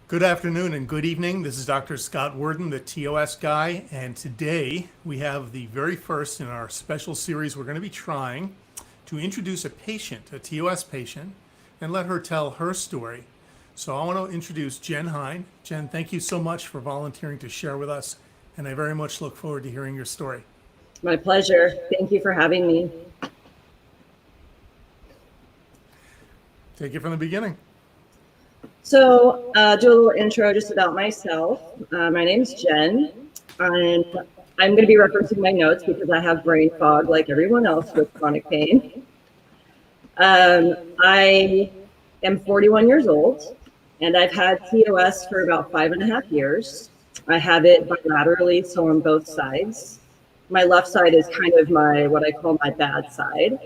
Good afternoon and good evening. This is Dr. Scott Werden, the TOS guy, and today we have the very first in our special series we're going to be trying to introduce a patient, a TOS patient, and let her tell her story. So I want to introduce Jen Hein. Jen, thank you so much for volunteering to share with us, and I very much look forward to hearing your story. My pleasure. Thank you for having me. Take it from the beginning. So, do a little intro just about myself. My name's Jen. I'm going to be referencing my notes because I have brain fog like everyone else with chronic pain. I am 41 years old, and I've had TOS for about 5.5 years. I have it bilaterally, so on both sides. My left side is kind of what I call my bad side.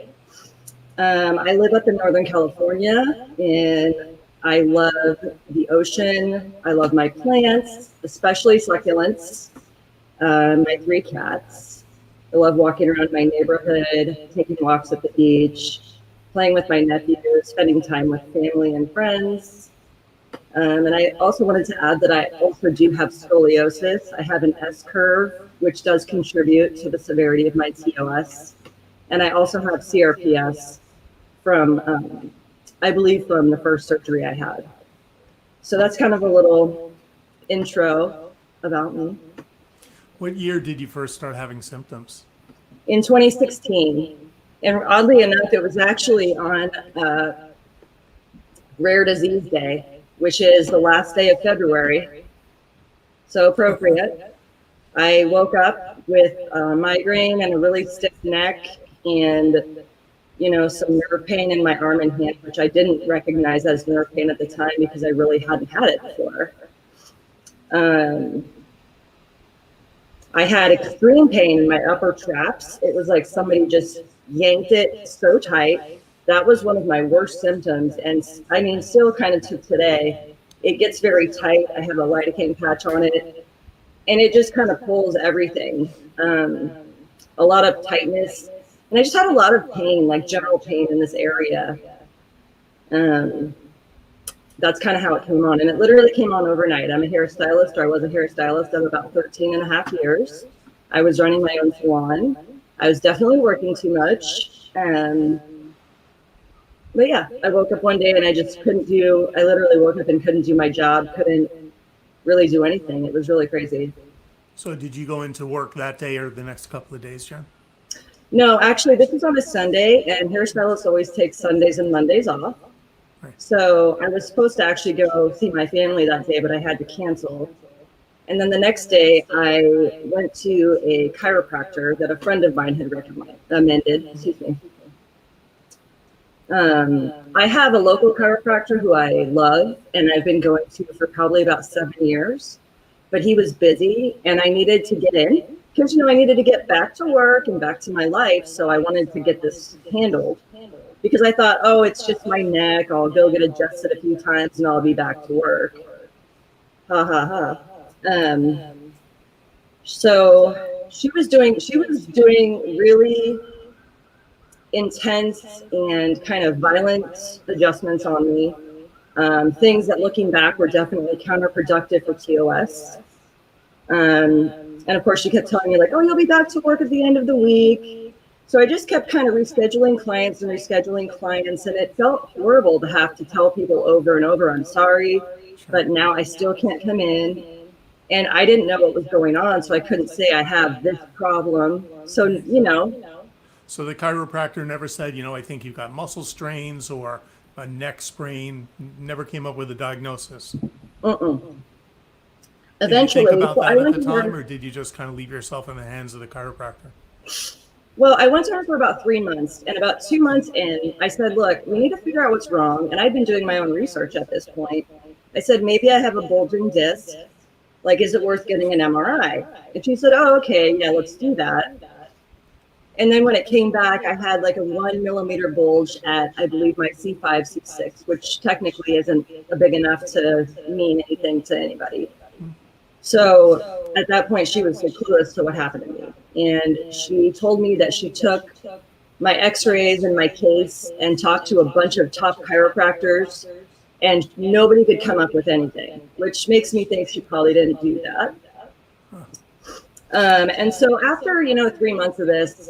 I live up in Northern California, and I love the ocean. I love my plants, especially succulents, my 3 cats. I love walking around my neighborhood, taking walks at the beach, playing with my nephew, spending time with family and friends. And I also wanted to add that I also do have scoliosis. I have an S curve, which does contribute to the severity of my TOS. And I also have crps from, I believe, from the first surgery I had. So that's kind of a little intro about me. What year did you first start having symptoms? In 2016. And oddly enough, it was actually on Rare Disease Day, which is the last day of February. So appropriate. I woke up with migraine and a really stiff neck and some nerve pain in my arm and hand, which I didn't recognize as nerve pain at the time because I really hadn't had it before. I had extreme pain in my upper traps. It was like somebody just yanked it so tight. That was one of my worst symptoms. And I mean, still kind of to today, it gets very tight. I have a lidocaine patch on it, and it just kind of pulls everything. A lot of tightness. And I just had a lot of pain, like general pain in this area. That's kind of how it came on. And it literally came on overnight. I'm a hairstylist, or I was a hairstylist of about 13.5 years. I was running my own salon. I was definitely working too much. But yeah, I woke up one day and I literally woke up and couldn't do my job, couldn't really do anything. It was really crazy. So did you go into work that day or the next couple of days, Jen? No, actually, this was on a Sunday, and hairstylists always take Sundays and Mondays off. Right. So I was supposed to actually go see my family that day, but I had to cancel. And then the next day, I went to a chiropractor that a friend of mine had recommended. Excuse me. I have a local chiropractor who I love, and I've been going to for probably about 7 years. But he was busy, and I needed to get in because, I needed to get back to work and back to my life. So I wanted to get this handled because I thought, oh, it's just my neck. I'll go get adjusted a few times and I'll be back to work. Ha ha ha. So she was doing really intense and kind of violent adjustments on me. Things that looking back were definitely counterproductive for TOS. And of course, she kept telling me like, oh, you'll be back to work at the end of the week. So I just kept kind of rescheduling clients. And it felt horrible to have to tell people over and over, I'm sorry, but now I still can't come in. And I didn't know what was going on, so I couldn't say I have this problem. So, So the chiropractor never said, I think you've got muscle strains or a neck sprain, never came up with a diagnosis? Eventually, did you think about that at the time, or did you just kind of leave yourself in the hands of the chiropractor? Well, I went to her for about 3 months, and about 2 months in, I said, look, we need to figure out what's wrong. And I'd been doing my own research at this point. I said, maybe I have a bulging disc. Like, is it worth getting an MRI? And she said, oh, okay, yeah, let's do that. And then when it came back, I had like a 1 millimeter bulge at, I believe, my C5, C6, which technically isn't big enough to mean anything to anybody. So at that point, she was clueless to what happened to me. And she told me that she took my x-rays and my case and talked to a bunch of top chiropractors, and nobody could come up with anything. which makes me think she probably didn't do that. And so after, 3 months of this,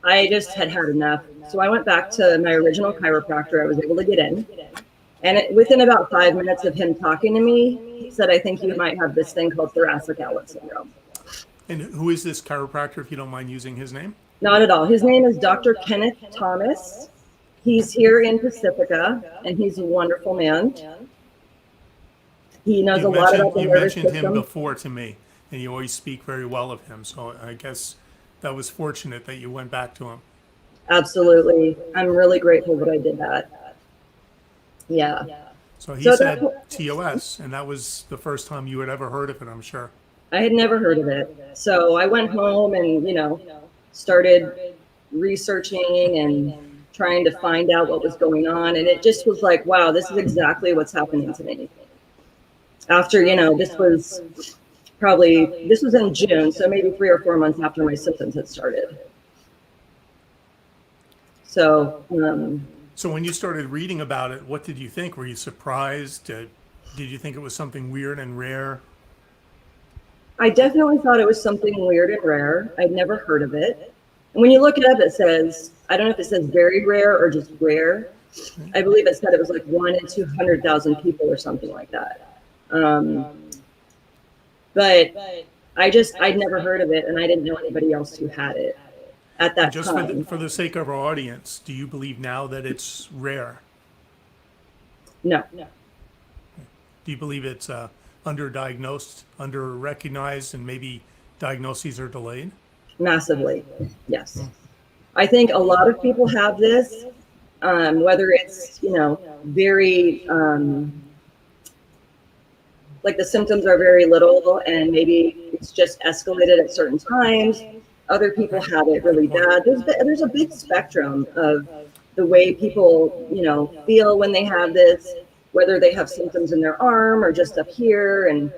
I just had enough. So I went back to my original chiropractor. I was able to get in. And within about 5 minutes of him talking to me, he said, I think you might have this thing called thoracic outlet syndrome. And who is this chiropractor, if you don't mind using his name? Not at all. His name is Dr. Kenneth Thomas. He's here in Pacifica, and he's a wonderful man. He knows a lot about the nervous system. You mentioned him before to me, and you always speak very well of him. So I guess that was fortunate that you went back to him. Absolutely. I'm really grateful that I did that. Yeah. So he said TOS, and that was the first time you had ever heard of it, I'm sure. I had never heard of it. So I went home and, started researching and trying to find out what was going on. And it just was like, wow, this is exactly what's happening to me. After, this was in June, so maybe 3 or 4 months after my symptoms had started. So, so when you started reading about it, what did you think? Were you surprised? Did you think it was something weird and rare? I definitely thought it was something weird and rare. I'd never heard of it. And when you look it up, it says, I don't know if it says very rare or just rare. I believe it said it was like 1 in 200,000 people or something like that. But I'd never heard of it, and I didn't know anybody else who had it at that time. Just for the sake of our audience, do you believe now that it's rare? No. Do you believe it's underdiagnosed, under-recognized, and maybe diagnoses are delayed? Massively, yes. I think a lot of people have this, whether it's, very, like the symptoms are very little and maybe it's just escalated at certain times. Other people have it really bad. There's a big spectrum of the way people, feel when they have this, whether they have symptoms in their arm or just up here. And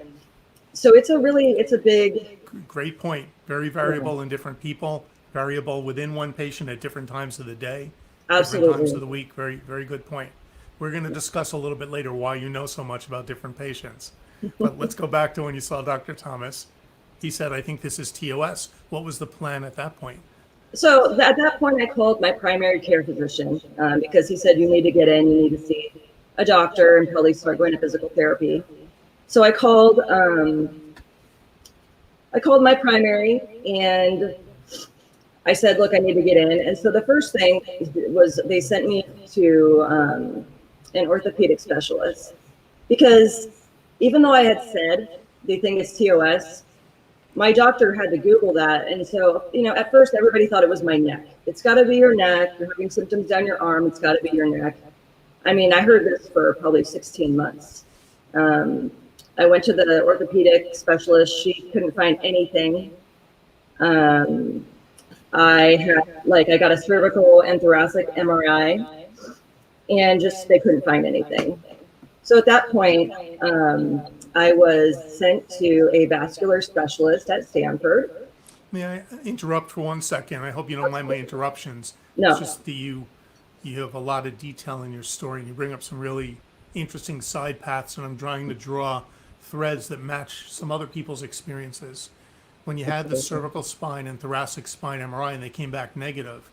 so it's a big. Great point. Very variable in different people, variable within one patient at different times of the day, Absolutely. different times of the week. Very, very good point. We're going to discuss a little bit later why you know so much about different patients. But let's go back to when you saw Dr. Thomas. He said, I think this is TOS. What was the plan at that point? So at that point, I called my primary care physician because he said, you need to get in, you need to see a doctor and probably start going to physical therapy. So I called my primary and I said, look, I need to get in. And so the first thing was they sent me to an orthopedic specialist because even though I had said the thing is TOS, my doctor had to Google that. And so, at first everybody thought it was my neck. It's got to be your neck. You're having symptoms down your arm. It's got to be your neck. I mean, I heard this for probably 16 months. I went to the orthopedic specialist. She couldn't find anything. I got a cervical and thoracic MRI and they couldn't find anything. So at that point, I was sent to a vascular specialist at Stanford. May I interrupt for 1 second? I hope you don't mind my interruptions. No. It's just that you have a lot of detail in your story, and you bring up some really interesting side paths, and I'm trying to draw threads that match some other people's experiences. When you had the cervical spine and thoracic spine MRI and they came back negative,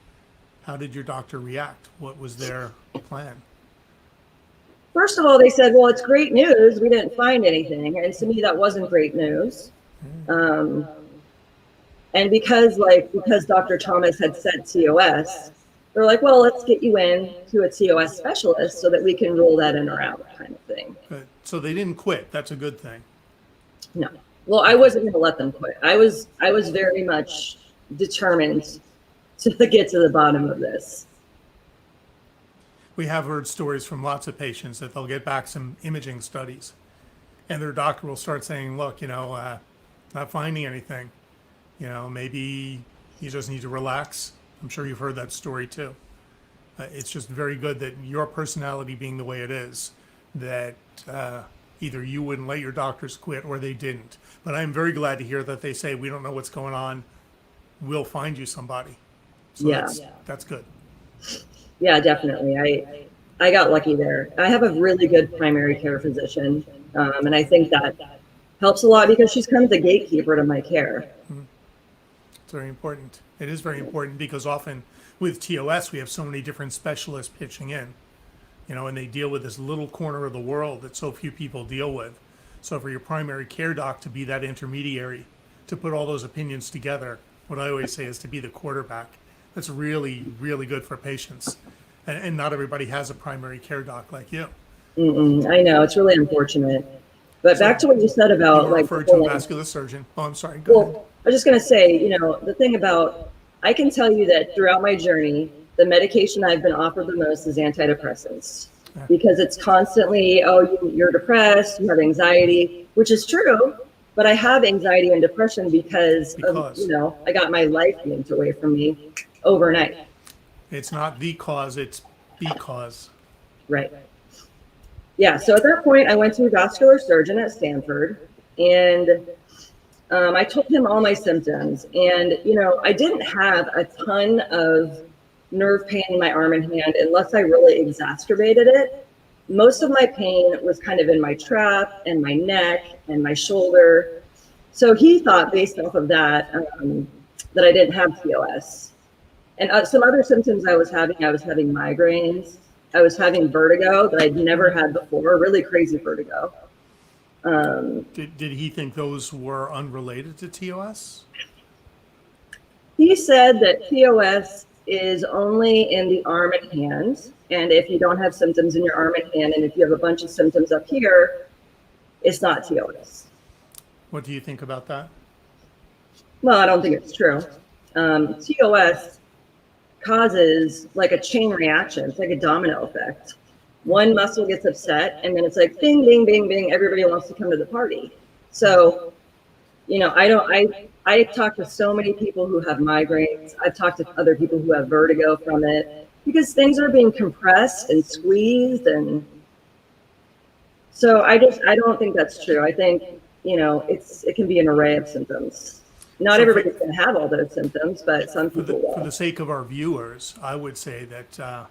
how did your doctor react? What was their plan? First of all, they said, well, it's great news. We didn't find anything. And to me, that wasn't great news. And because Dr. Thomas had said TOS, they're like, well, let's get you in to a TOS specialist so that we can rule that in or out kind of thing. Good. So they didn't quit. That's a good thing. No. Well, I wasn't going to let them quit. I was very much determined to get to the bottom of this. We have heard stories from lots of patients that they'll get back some imaging studies and their doctor will start saying, look, not finding anything, maybe you just need to relax. I'm sure you've heard that story too. It's just very good that your personality being the way it is, that either you wouldn't let your doctors quit or they didn't. But I'm very glad to hear that they say, we don't know what's going on. We'll find you somebody. So yeah. That's good. Yeah, definitely. I got lucky there. I have a really good primary care physician. And I think that helps a lot because she's kind of the gatekeeper to my care. It's very important. It is very important because often with TOS, we have so many different specialists pitching in, and they deal with this little corner of the world that so few people deal with. So for your primary care doc to be that intermediary, to put all those opinions together, what I always say is to be the quarterback. That's really, really good for patients. And not everybody has a primary care doc like you. I know, it's really unfortunate. But So back to what you said about you were like referred to a vascular surgeon. Oh, I'm sorry. Go ahead. well, I was just gonna say, the thing about I can tell you that throughout my journey, the medication I've been offered the most is antidepressants because it's constantly, you're depressed, you have anxiety, which is true, but I have anxiety and depression because of, I got my life yanked away from me overnight. It's not the cause, it's because. Right. Yeah, so at that point, I went to a vascular surgeon at Stanford, and I told him all my symptoms. And, I didn't have a ton of nerve pain in my arm and hand unless I really exacerbated it. Most of my pain was kind of in my trap and my neck and my shoulder. So he thought, based off of that, that I didn't have TOS. And some other symptoms I was having migraines. I was having vertigo that I'd never had before, really crazy vertigo. Did he think those were unrelated to TOS? He said that TOS is only in the arm and hand. And if you don't have symptoms in your arm and hand, and if you have a bunch of symptoms up here, it's not TOS. What do you think about that? Well, I don't think it's true. TOS causes like a chain reaction. It's like a domino effect. One muscle gets upset and then it's like bing, bing, bing, bing. Everybody wants to come to the party. So, I talk to so many people who have migraines. I've talked to other people who have vertigo from it because things are being compressed and squeezed. And so I don't think that's true. I think, it can be an array of symptoms. Not everybody's going to have all those symptoms, but some people will. For the sake of our viewers, I would say that,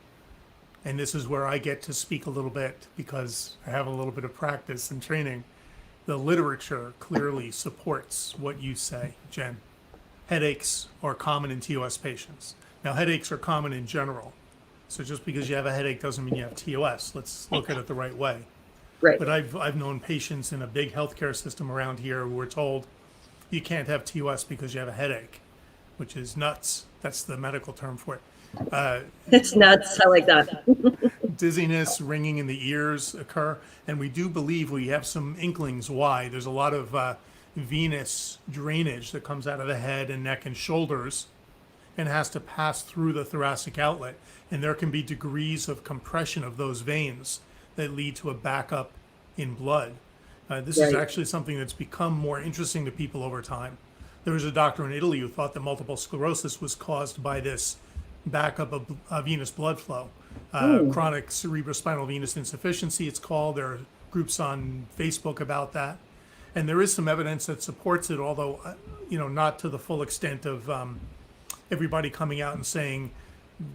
and this is where I get to speak a little bit because I have a little bit of practice and training. The literature clearly supports what you say, Jen. Headaches are common in TOS patients. Now, headaches are common in general. So just because you have a headache doesn't mean you have TOS. Let's look at it the right way. Right. But I've known patients in a big healthcare system around here who were told, you can't have TOS because you have a headache, which is nuts. That's the medical term for it. It's nuts. I like that. Dizziness, ringing in the ears occur. And we do believe we have some inklings why. There's a lot of venous drainage that comes out of the head and neck and shoulders and has to pass through the thoracic outlet. And there can be degrees of compression of those veins that lead to a backup in blood. This is actually something that's become more interesting to people over time. There was a doctor in Italy who thought that multiple sclerosis was caused by this backup of venous blood flow. Chronic cerebrospinal venous insufficiency, it's called. There are groups on Facebook about that. And there is some evidence that supports it, although, not to the full extent of everybody coming out and saying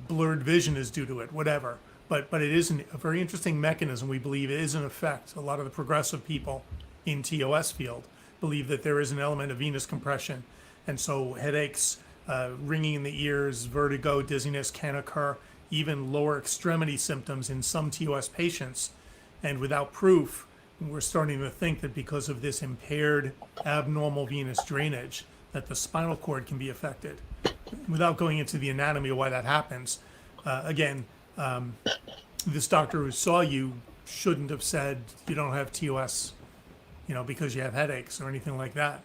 blurred vision is due to it, whatever. But it is a very interesting mechanism. We believe it is an effect. A lot of the progressive people in TOS field believe that there is an element of venous compression. And so headaches, ringing in the ears, vertigo, dizziness can occur, even lower extremity symptoms in some TOS patients. And without proof, we're starting to think that because of this impaired abnormal venous drainage, that the spinal cord can be affected. Without going into the anatomy of why that happens, this doctor who saw you shouldn't have said you don't have TOS, because you have headaches or anything like that.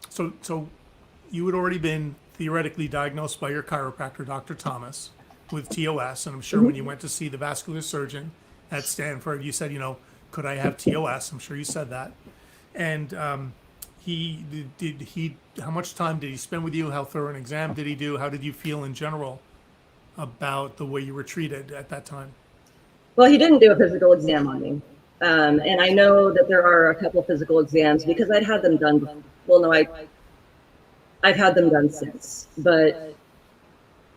So you had already been theoretically diagnosed by your chiropractor, Dr. Thomas, with TOS, and I'm sure when you went to see the vascular surgeon at Stanford, you said, could I have TOS? I'm sure you said that. And how much time did he spend with you? How thorough an exam did he do? How did you feel in general about the way you were treated at that time? Well, he didn't do a physical exam on me. And I know that there are a couple of physical exams because I'd had them done before. Well, no, I've had them done since. But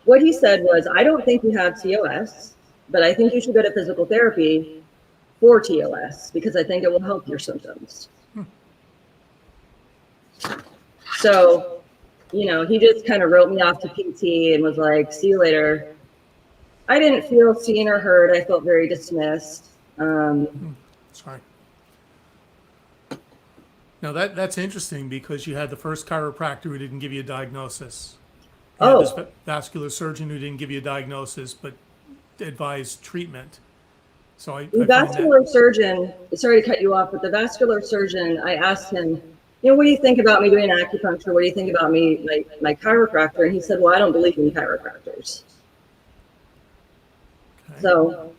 what he said was, I don't think you have TOS, but I think you should go to physical therapy for TOS because I think it will help your symptoms. So, you know, he just kind of wrote me off to PT and was like, see you later. I didn't feel seen or heard. I felt very dismissed. Sorry. Now that's interesting because you had the first chiropractor who didn't give you a diagnosis. You had this vascular surgeon who didn't give you a diagnosis but advised treatment. So the vascular surgeon, sorry to cut you off, but the vascular surgeon, I asked him, you know, what do you think about me doing acupuncture? What do you think about me, my chiropractor? And he said, well, I don't believe in chiropractors. Okay. So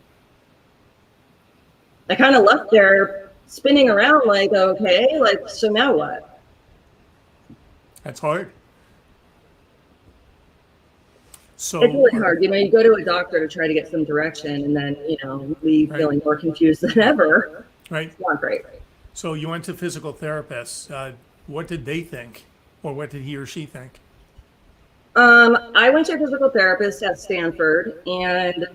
I kind of left there spinning around like, okay, like, so now what? That's hard. So it's really hard. You know, you go to a doctor to try to get some direction and then, you know, leave feeling more confused than ever. Right. It's not great. So you went to physical therapists. What did they think? Or what did he or she think? I went to a physical therapist at Stanford, and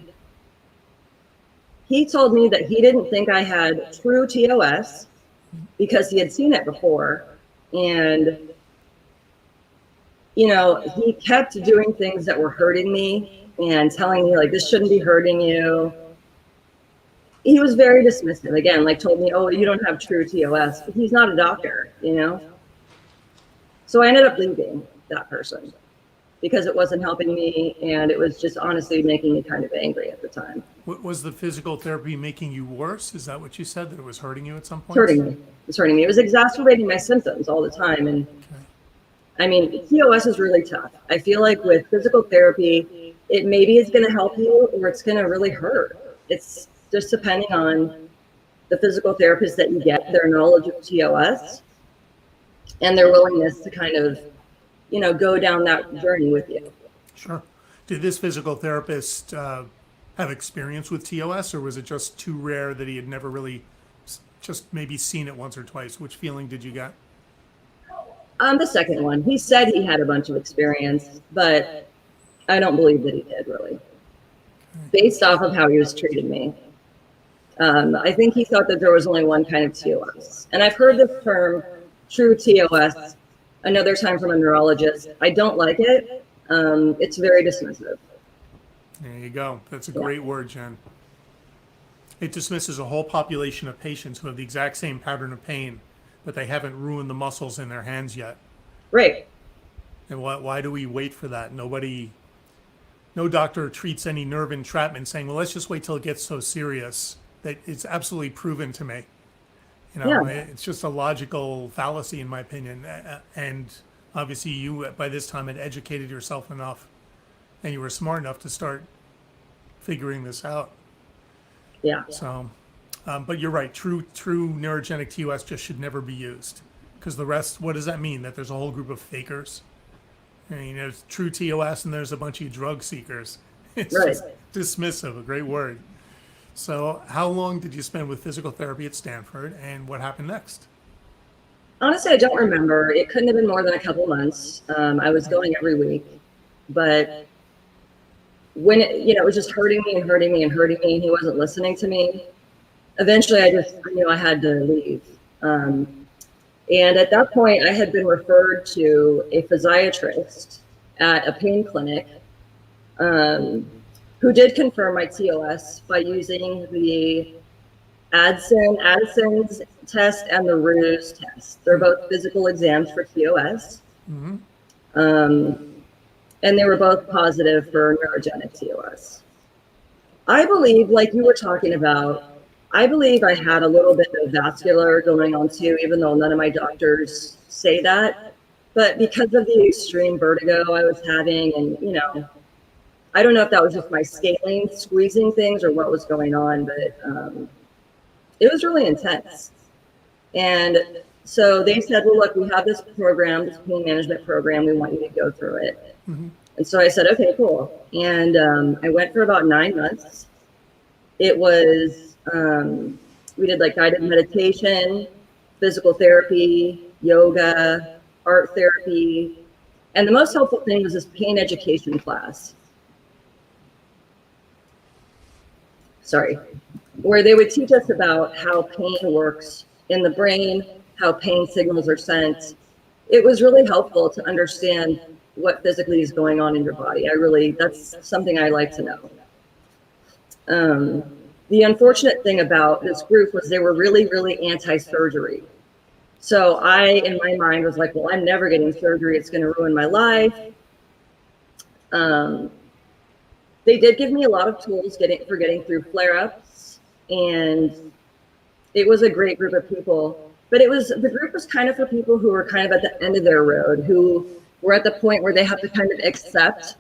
he told me that he didn't think I had true TOS because he had seen it before. And, you know, he kept doing things that were hurting me and telling me, like, this shouldn't be hurting you. He was very dismissive. Again, like, told me, oh, you don't have true TOS. But he's not a doctor, you know? So I ended up leaving that person because it wasn't helping me, and it was just honestly making me kind of angry at the time. Was the physical therapy making you worse? Is that what you said, that it was hurting you at some point? Hurting me. It was hurting me. It was exacerbating my symptoms all the time. And I mean, TOS is really tough. I feel like with physical therapy, it maybe is going to help you or it's going to really hurt. It's just depending on the physical therapist that you get, their knowledge of TOS, and their willingness to kind of, you know, go down that journey with you. Sure. Did this physical therapist have experience with TOS, or was it just too rare that he had never really just maybe seen it once or twice? Which feeling did you get? The second one. He said he had a bunch of experience, but I don't believe that he did, really. Based off of how he was treating me. I think he thought that there was only one kind of TOS. And I've heard this term, true TOS, another time from a neurologist. I don't like it. It's very dismissive. There you go. That's a great word, Jen. It dismisses a whole population of patients who have the exact same pattern of pain, but they haven't ruined the muscles in their hands yet. Right. And why do we wait for that? No doctor treats any nerve entrapment saying, well, let's just wait till it gets so serious. That it's absolutely proven to me. You know, it's just a logical fallacy, in my opinion. And obviously you, by this time, had educated yourself enough and you were smart enough to start figuring this out. Yeah. So, but you're right. True neurogenic TOS just should never be used, because the rest, what does that mean? That there's a whole group of fakers? I mean, there's true TOS and there's a bunch of drug seekers. It's just dismissive, a great word. So how long did you spend with physical therapy at Stanford, and what happened next? Honestly, I don't remember. It couldn't have been more than a couple months. I was going every week, but when it was just hurting me and hurting me and hurting me, and he wasn't listening to me. Eventually, I knew I had to leave. And at that point, I had been referred to a physiatrist at a pain clinic, who did confirm my TOS by using the Addison's test and the Ruse test. They're both physical exams for TOS. Mm-hmm. And they were both positive for neurogenic TOS. I believe, like you were talking about, I believe I had a little bit of vascular going on too, even though none of my doctors say that. But because of the extreme vertigo I was having, and, you know, I don't know if that was just my scaling, squeezing things, or what was going on, but it was really intense. And so they said, well, look, we have this program, this pain management program. We want you to go through it. Mm-hmm. And so I said, okay, cool. And I went for about 9 months. It was, we did like guided meditation, physical therapy, yoga, art therapy. And the most helpful thing was this pain education class. Sorry. where they would teach us about how pain works in the brain, how pain signals are sent. It was really helpful to understand what physically is going on in your body. That's something I like to know. The unfortunate thing about this group was they were really, really anti-surgery. So I, in my mind, was like, well, I'm never getting surgery. It's going to ruin my life. They did give me a lot of tools for getting through flare-ups, and it was a great group of people. But the group was kind of for people who were kind of at the end of their road, who were at the point where they have to kind of accept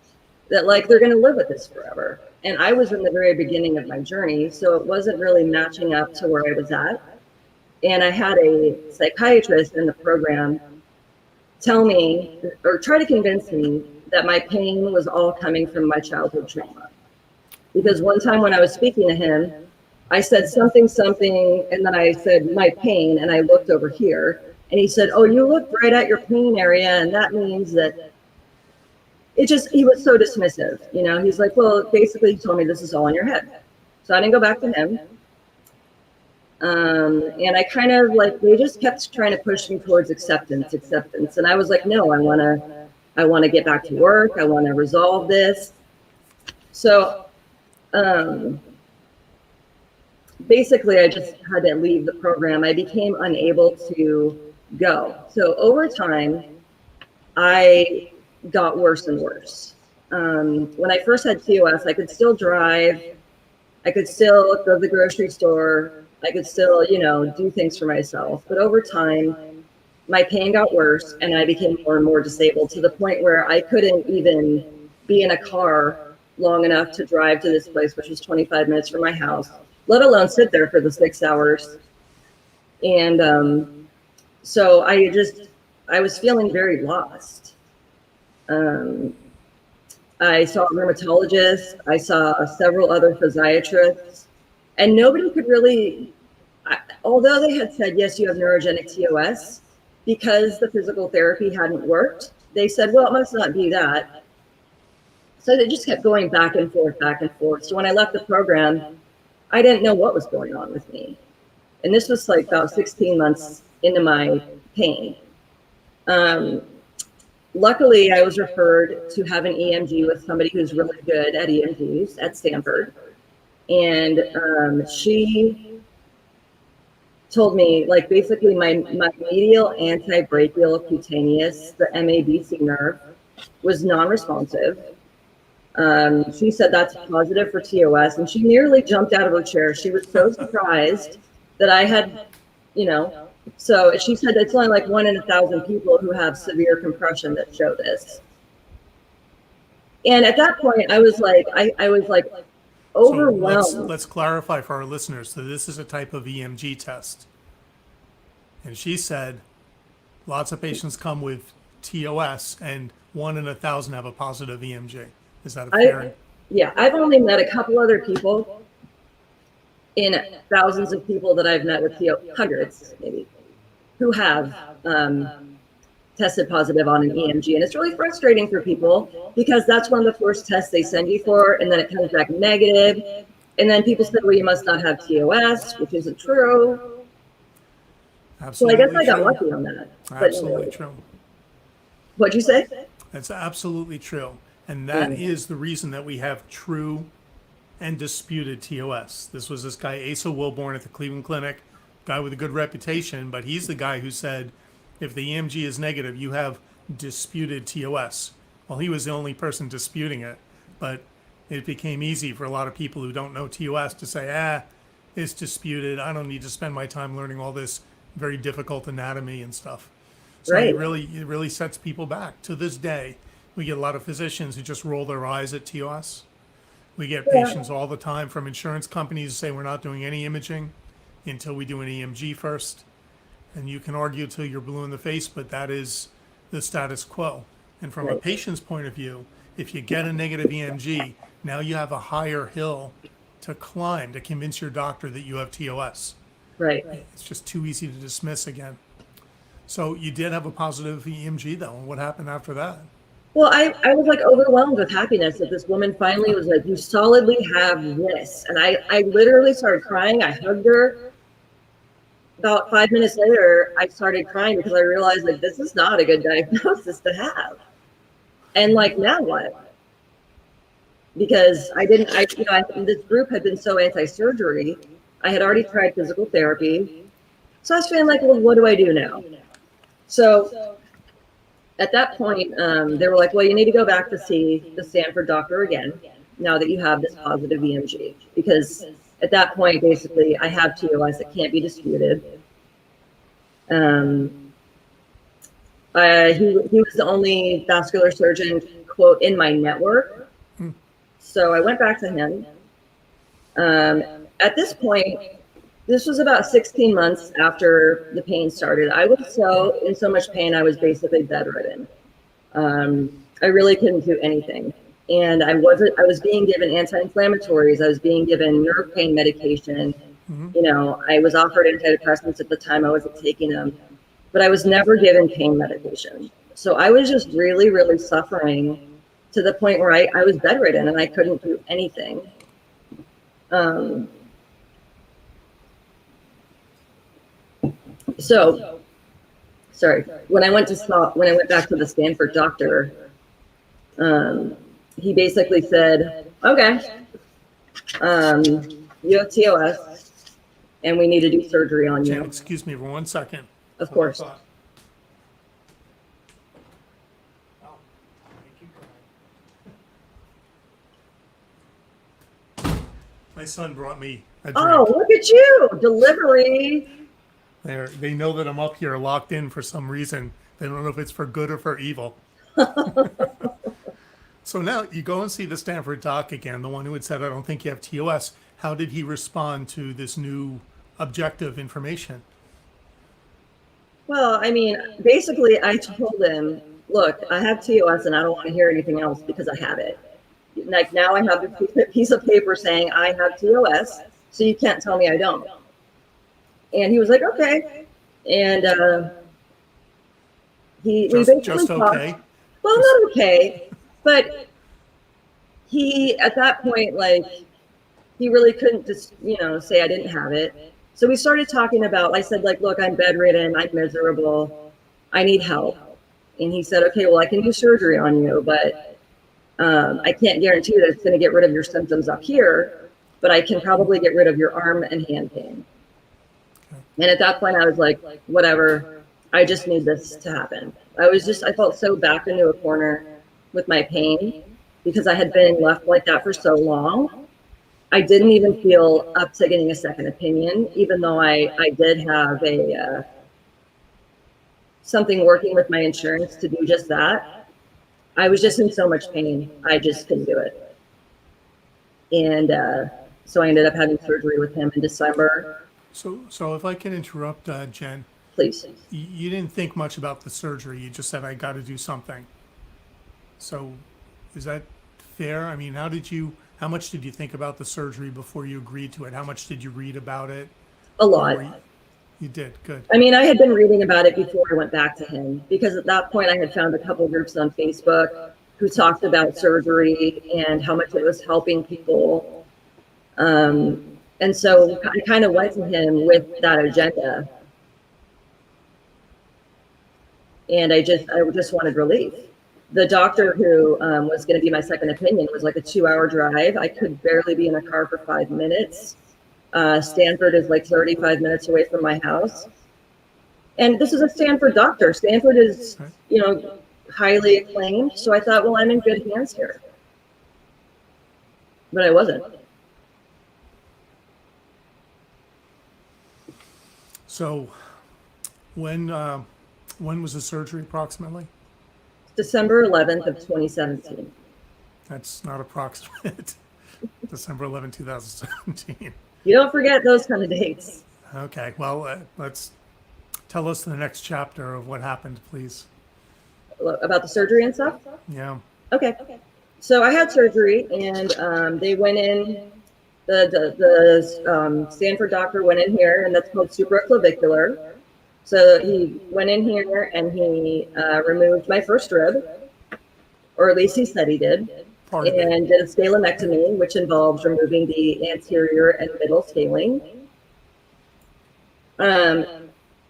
that, like, they're going to live with this forever. And I was in the very beginning of my journey, so it wasn't really matching up to where I was at. And I had a psychiatrist in the program tell me, or try to convince me, that my pain was all coming from my childhood trauma. Because one time when I was speaking to him, I said something, and then I said my pain, and I looked over here, and he said, oh, you looked right at your pain area, and that means that he was so dismissive, you know. He's like, well, basically he told me this is all in your head. So I didn't go back to him. And I kind of like, they just kept trying to push me towards acceptance. And I was like, no, I want to get back to work. I want to resolve this. So, basically I just had to leave the program. I became unable to go. So over time, I got worse and worse. When I first had TOS, I could still drive. I could still go to the grocery store. I could still, do things for myself. But over time, my pain got worse and I became more and more disabled, to the point where I couldn't even be in a car long enough to drive to this place, which is 25 minutes from my house, let alone sit there for the 6 hours. And so I was feeling very lost. I saw a rheumatologist, I saw several other physiatrists, and nobody could really, although they had said, yes, you have neurogenic TOS, because the physical therapy hadn't worked, they said, well, it must not be that. So they just kept going back and forth, back and forth. So when I left the program, I didn't know what was going on with me. And this was like about 16 months into my pain. Luckily, I was referred to have an EMG with somebody who's really good at EMGs at Stanford. And she told me, like, basically my medial antibrachial cutaneous, the MABC nerve, was non-responsive. She said that's positive for TOS, and she nearly jumped out of her chair. She was so surprised that I had, so she said it's only like 1 in 1,000 people who have severe compression that show this. And at that point, I was like, I was like overwhelmed. So let's clarify for our listeners. So this is a type of EMG test. And she said lots of patients come with TOS and 1 in 1,000 have a positive EMG. Is that a fair? Yeah, I've only met a couple other people in thousands of people that I've met with hundreds maybe, who have tested positive on an EMG. And it's really frustrating for people, because that's one of the first tests they send you for, and then it comes back negative. And then people said, well, you must not have TOS, which isn't true. Absolutely. So I guess I got lucky on that. Absolutely true. What'd you say? That's absolutely true. And that is the reason that we have true and disputed TOS. This was this guy, Asa Wilborn, at the Cleveland Clinic, guy with a good reputation, but he's the guy who said, if the EMG is negative, you have disputed TOS. Well, he was the only person disputing it, but it became easy for a lot of people who don't know TOS to say, it's disputed. I don't need to spend my time learning all this very difficult anatomy and stuff. So Right. it really sets people back. To this day, we get a lot of physicians who just roll their eyes at TOS. We get patients all the time from insurance companies who say we're not doing any imaging until we do an EMG first. And you can argue till you're blue in the face, but that is the status quo. And from a patient's point of view, if you get a negative EMG, now you have a higher hill to climb to convince your doctor that you have TOS. Right. It's just too easy to dismiss again. So you did have a positive EMG though. And what happened after that? Well, I was like overwhelmed with happiness that this woman finally was like, you solidly have this. And I literally started crying. I hugged her. About 5 minutes later, I started crying because I realized like this is not a good diagnosis to have. And like, now what? Because this group had been so anti-surgery. I had already tried physical therapy. So I was feeling like, well, what do I do now? So at that point, they were like, well, you need to go back to see the Stanford doctor again, now that you have this positive EMG. Because at that point, basically, I have TOS that can't be disputed. He was the only vascular surgeon, quote, in my network. So I went back to him. At this point, this was about 16 months after the pain started. I was in so much pain, I was basically bedridden. I really couldn't do anything. And I was being given anti-inflammatories. I was being given nerve pain medication. You know, I was offered antidepressants at the time. I wasn't taking them, but I was never given pain medication. So I was just really, really suffering to the point where I was bedridden and I couldn't do anything. So, sorry. When I went back to the Stanford doctor, he basically said, "Okay, you have TOS, and we need to do surgery on you." Jen, excuse me for 1 second. Of course. My son brought me a drink. Oh, look at you! Delivery. They know that I'm up here locked in for some reason. They don't know if it's for good or for evil. So now you go and see the Stanford doc again, the one who had said, I don't think you have TOS. How did he respond to this new objective information? Well, I mean, basically, I told him, look, I have TOS and I don't want to hear anything else because I have it. Like, now I have a piece of paper saying I have TOS, so you can't tell me I don't. And he was like, okay. And we basically just okay? talked. Well, not okay, but he, at that point, like, he really couldn't just, say I didn't have it. So we started talking about, I said, like, look, I'm bedridden, I'm miserable, I need help. And he said, okay, well, I can do surgery on you, but I can't guarantee that it's going to get rid of your symptoms up here, but I can probably get rid of your arm and hand pain. And at that point, I was like, whatever, I just need this to happen. I felt so backed into a corner with my pain because I had been left like that for so long. I didn't even feel up to getting a second opinion, even though I did have something working with my insurance to do just that. I was just in so much pain, I just couldn't do it. And so I ended up having surgery with him in December. So if I can interrupt, Jen. Please. You didn't think much about the surgery. You just said, I got to do something. So is that fair? I mean, how much did you think about the surgery before you agreed to it? How much did you read about it? A lot. You did, good. I mean, I had been reading about it before I went back to him because at that point I had found a couple groups on Facebook who talked about surgery and how much it was helping people. And so I kind of went to him with that agenda. And I just wanted relief. The doctor who was going to be my second opinion was like a 2-hour drive. I could barely be in a car for 5 minutes. Stanford is like 35 minutes away from my house. And this is a Stanford doctor. Stanford is, highly acclaimed. So I thought, well, I'm in good hands here. But I wasn't. So when was the surgery approximately? December 11th of 2017. That's not approximate. December 11, 2017. You don't forget those kind of dates. Okay, well, let's tell us the next chapter of what happened, please. About the surgery and stuff? Yeah. Okay. So I had surgery and they went in, the Stanford doctor went in here, and that's called supraclavicular. So he went in here and he removed my first rib. or at least he said he did, Part of it. and did a scalenectomy, which involves removing the anterior and middle scaling.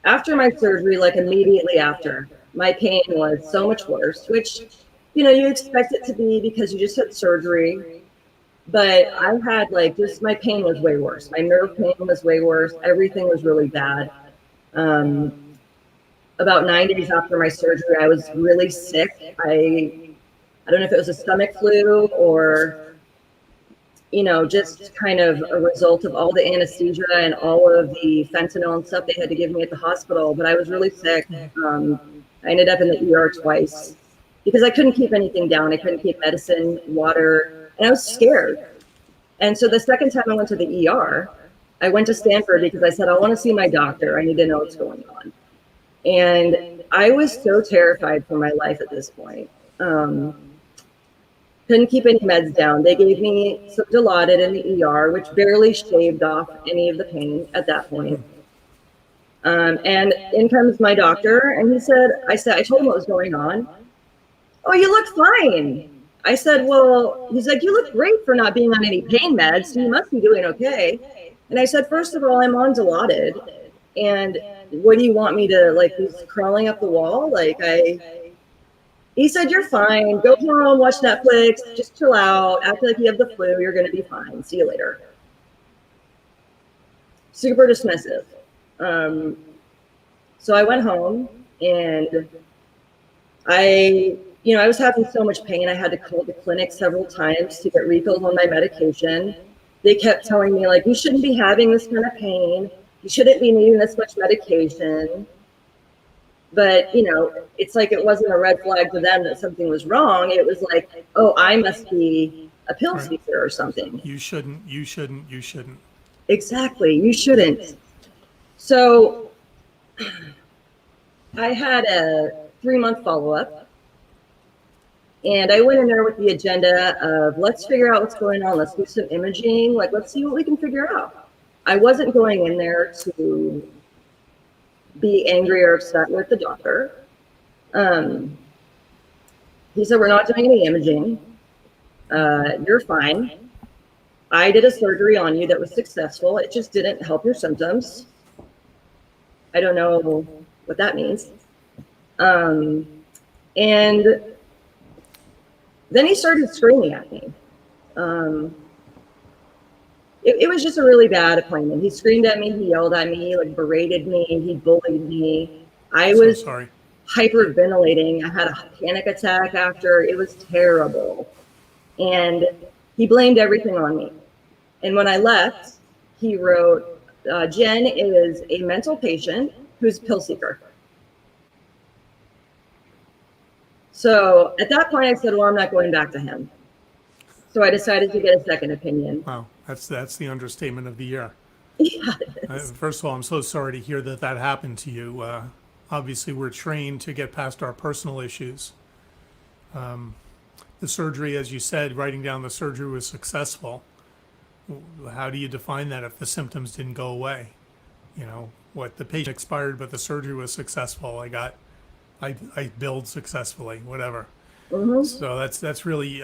After my surgery, like immediately after, my pain was so much worse, which, you know, you expect it to be because you just had surgery. But I had like just my pain was way worse. My nerve pain was way worse. Everything was really bad. About 9 days after my surgery, I was really sick. I don't know if it was a stomach flu or, you know, just kind of a result of all the anesthesia and all of the fentanyl and stuff they had to give me at the hospital. But I was really sick. I ended up in the ER twice because I couldn't keep anything down. I couldn't keep medicine, water, and I was scared. And so the second time I went to the ER, I went to Stanford because I said, I want to see my doctor. I need to know what's going on. And I was so terrified for my life at this point. Couldn't keep any meds down. They gave me some Dilaudid in the ER, which barely shaved off any of the pain at that point. And in comes my doctor, and he said, I told him what was going on. Oh, you look fine. I said, well, he's like, you look great for not being on any pain meds, so you must be doing okay. And I said, first of all, I'm on Dilaudid, and what do you want me to, like, he's crawling up the wall? He said, you're fine. Go home, watch Netflix, just chill out, act like you have the flu, you're going to be fine. See you later. Super dismissive. So I went home, and I was having so much pain. I had to call the clinic several times to get refills on my medication. They kept telling me, like, you shouldn't be having this kind of pain. You shouldn't be needing this much medication. But, you know, it's like it wasn't a red flag to them that something was wrong. It was like, oh, I must be a pill seeker or something. You shouldn't. Exactly. You shouldn't. So I had a 3-month follow-up. And I went in there with the agenda of let's figure out what's going on. Let's do some imaging. Like, let's see what we can figure out. I wasn't going in there to be angry or upset with the doctor. He said, we're not doing any imaging. You're fine. I did a surgery on you that was successful. It just didn't help your symptoms. I don't know what that means. And then he started screaming at me. It was just a really bad appointment. He screamed at me, he yelled at me, like berated me, he bullied me. I was hyperventilating. I had a panic attack after. It was terrible. And he blamed everything on me. And when I left, he wrote, Jen is a mental patient who's a pill seeker. So at that point, I said, well, I'm not going back to him. So I decided to get a second opinion. Wow, that's the understatement of the year. Yeah, first of all, I'm so sorry to hear that happened to you. Obviously, we're trained to get past our personal issues. The surgery, as you said, writing down the surgery was successful. How do you define that if the symptoms didn't go away? You know, what the patient expired, but the surgery was successful. I billed successfully, whatever. Mm-hmm. So that's really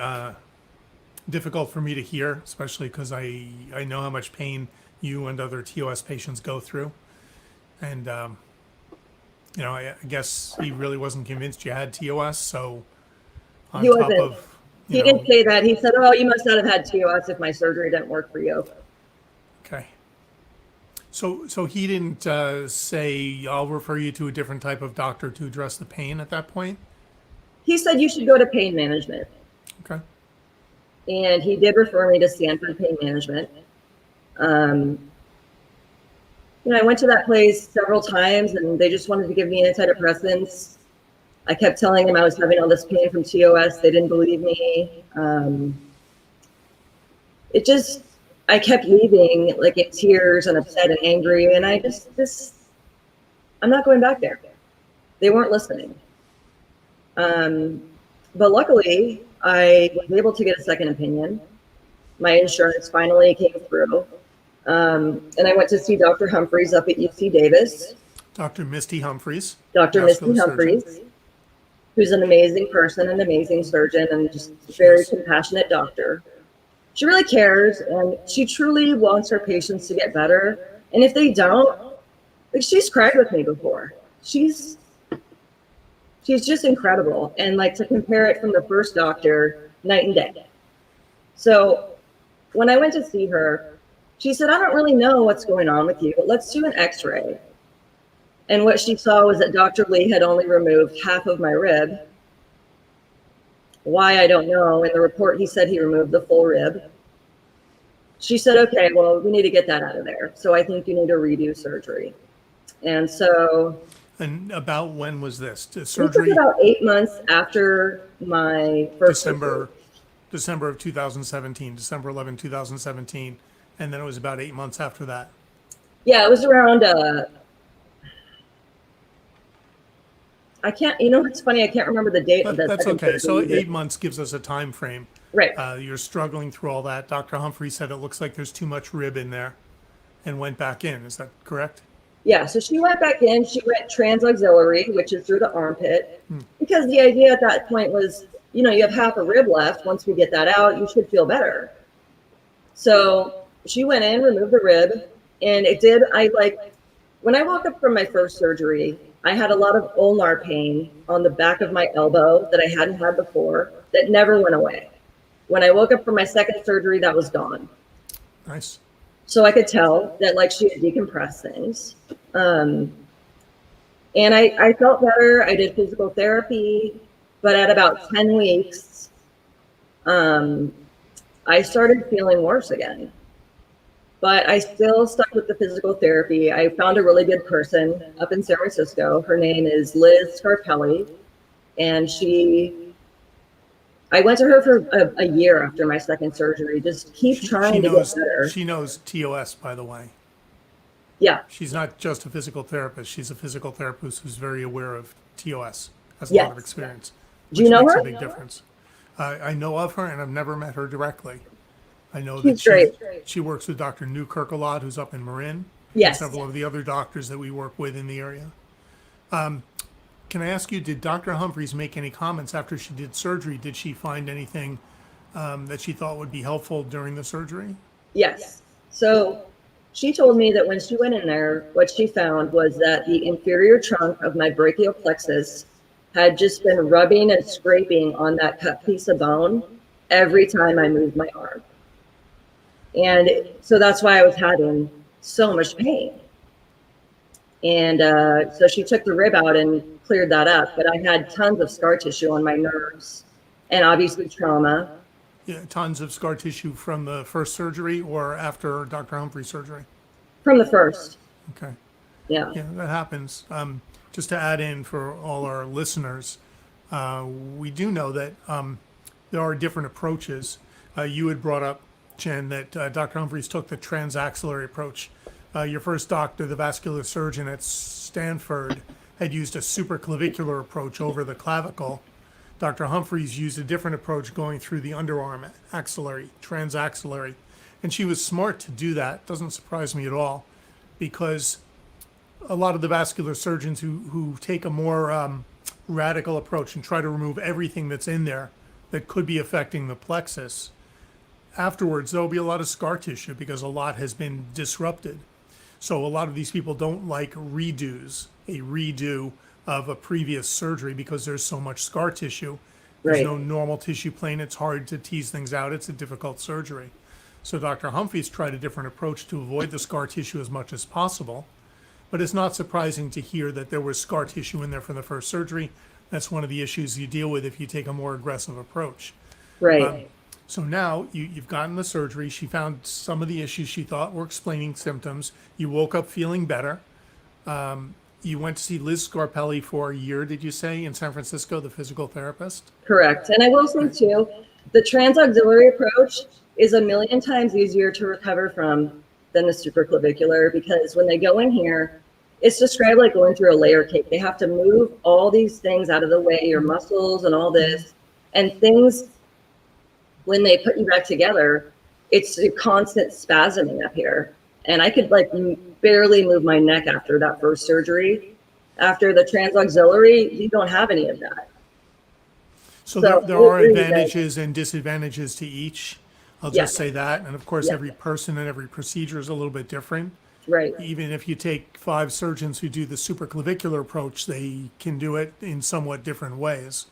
difficult for me to hear, especially because I know how much pain you and other TOS patients go through. And, you know, I guess he really wasn't convinced you had TOS. So on he top wasn't. of, He didn't say that. He said, oh, you must not have had TOS if my surgery didn't work for you. Okay. So he didn't say, I'll refer you to a different type of doctor to address the pain at that point? He said you should go to pain management. Okay. And he did refer me to Stanford Pain Management. You know, I went to that place several times and they just wanted to give me antidepressants. I kept telling them I was having all this pain from TOS. They didn't believe me. I kept leaving like in tears and upset and angry. And I'm not going back there. They weren't listening. But luckily, I was able to get a second opinion. My insurance finally came through. And I went to see Dr. Humphreys up at UC Davis. Dr. Misty Humphreys. Dr. Misty vascular Humphreys. surgeon. who's an amazing person, an amazing surgeon, and just a very compassionate doctor. She really cares, and she truly wants her patients to get better. And if they don't, like, she's cried with me before. She's just incredible. And like, to compare it from the first doctor, night and day. So when I went to see her, she said, I don't really know what's going on with you, but let's do an x-ray. And what she saw was that Dr. Lee had only removed half of my rib. Why, I don't know. In the report, he said he removed the full rib. She said, okay, well, we need to get that out of there. So I think you need to redo surgery. And so. And about when was this? Surgery? This was about 8 months after my first December of 2017, December 11, 2017. And then it was about 8 months after that. Yeah, it was around, I can't, you know, it's funny, I can't remember the date. That's okay. So 8 months gives us a time frame. Right. You're struggling through all that. Dr. Humphrey said it looks like there's too much rib in there and went back in. Is that correct? Yeah, so she went back in. She went transauxiliary, which is through the armpit, because the idea at that point was, you know, you have half a rib left. Once we get that out, you should feel better. So she went in, removed the rib, and it did. When I woke up from my first surgery, I had a lot of ulnar pain on the back of my elbow that I hadn't had before that never went away. When I woke up from my second surgery, that was gone. Nice. So I could tell that like she had decompressed things. And I felt better. I did physical therapy, but at about 10 weeks, I started feeling worse again. But I still stuck with the physical therapy. I found a really good person up in San Francisco. Her name is Liz Scarpelli. And I went to her for a year after my second surgery. Just keep trying to get better. She knows TOS, by the way. Yeah. She's not just a physical therapist. She's a physical therapist who's very aware of TOS, has a lot of experience. Do you know her? Which makes a big difference. I know of her, and I've never met her directly. I know She's that great. She works with Dr. Newkirk a lot, who's up in Marin. Yes. And several of the other doctors that we work with in the area. Can I ask you, did Dr. Humphreys make any comments after she did surgery? Did she find anything that she thought would be helpful during the surgery? Yes. So she told me that when she went in there, what she found was that the inferior trunk of my brachial plexus had just been rubbing and scraping on that cut piece of bone every time I moved my arm. And so that's why I was having so much pain. And so she took the rib out and cleared that up, but I had tons of scar tissue on my nerves and obviously trauma. Yeah, tons of scar tissue from the first surgery or after Dr. Humphrey's surgery? From the first. Okay. Yeah. Yeah, that happens. Just to add in for all our listeners, we do know that there are different approaches. You had brought up, Jen, that Dr. Humphreys took the transaxillary approach. Your first doctor, the vascular surgeon at Stanford, had used a supraclavicular approach over the clavicle. Dr. Humphreys used a different approach going through the underarm, axillary, transaxillary. And she was smart to do that. Doesn't surprise me at all, because a lot of the vascular surgeons who take a more radical approach and try to remove everything that's in there that could be affecting the plexus, afterwards there'll be a lot of scar tissue because a lot has been disrupted. So a lot of these people don't like redos, a redo of a previous surgery, because there's so much scar tissue. There's no normal tissue plane. It's hard to tease things out. It's a difficult surgery. So Dr. Humphreys tried a different approach to avoid the scar tissue as much as possible. But it's not surprising to hear that there was scar tissue in there from the first surgery. That's one of the issues you deal with if you take a more aggressive approach. Right. So now you've gotten the surgery. She found some of the issues she thought were explaining symptoms. You woke up feeling better. You went to see Liz Scarpelli for a year, did you say, in San Francisco, the physical therapist? Correct. And I will say too, the transauxiliary approach is a million times easier to recover from than the supraclavicular, because when they go in here, it's described like going through a layer cake. They have to move all these things out of the way, your muscles and all this, and things, when they put you back together, it's a constant spasming up here. And I could like barely move my neck after that first surgery. After the transauxiliary, you don't have any of that. So So there I are agree that, advantages and disadvantages to each. I'll yeah, just say that. And of course, yeah, every person and every procedure is a little bit different. right, Even if you take 5 surgeons who do the supraclavicular approach, they can do it in somewhat different ways.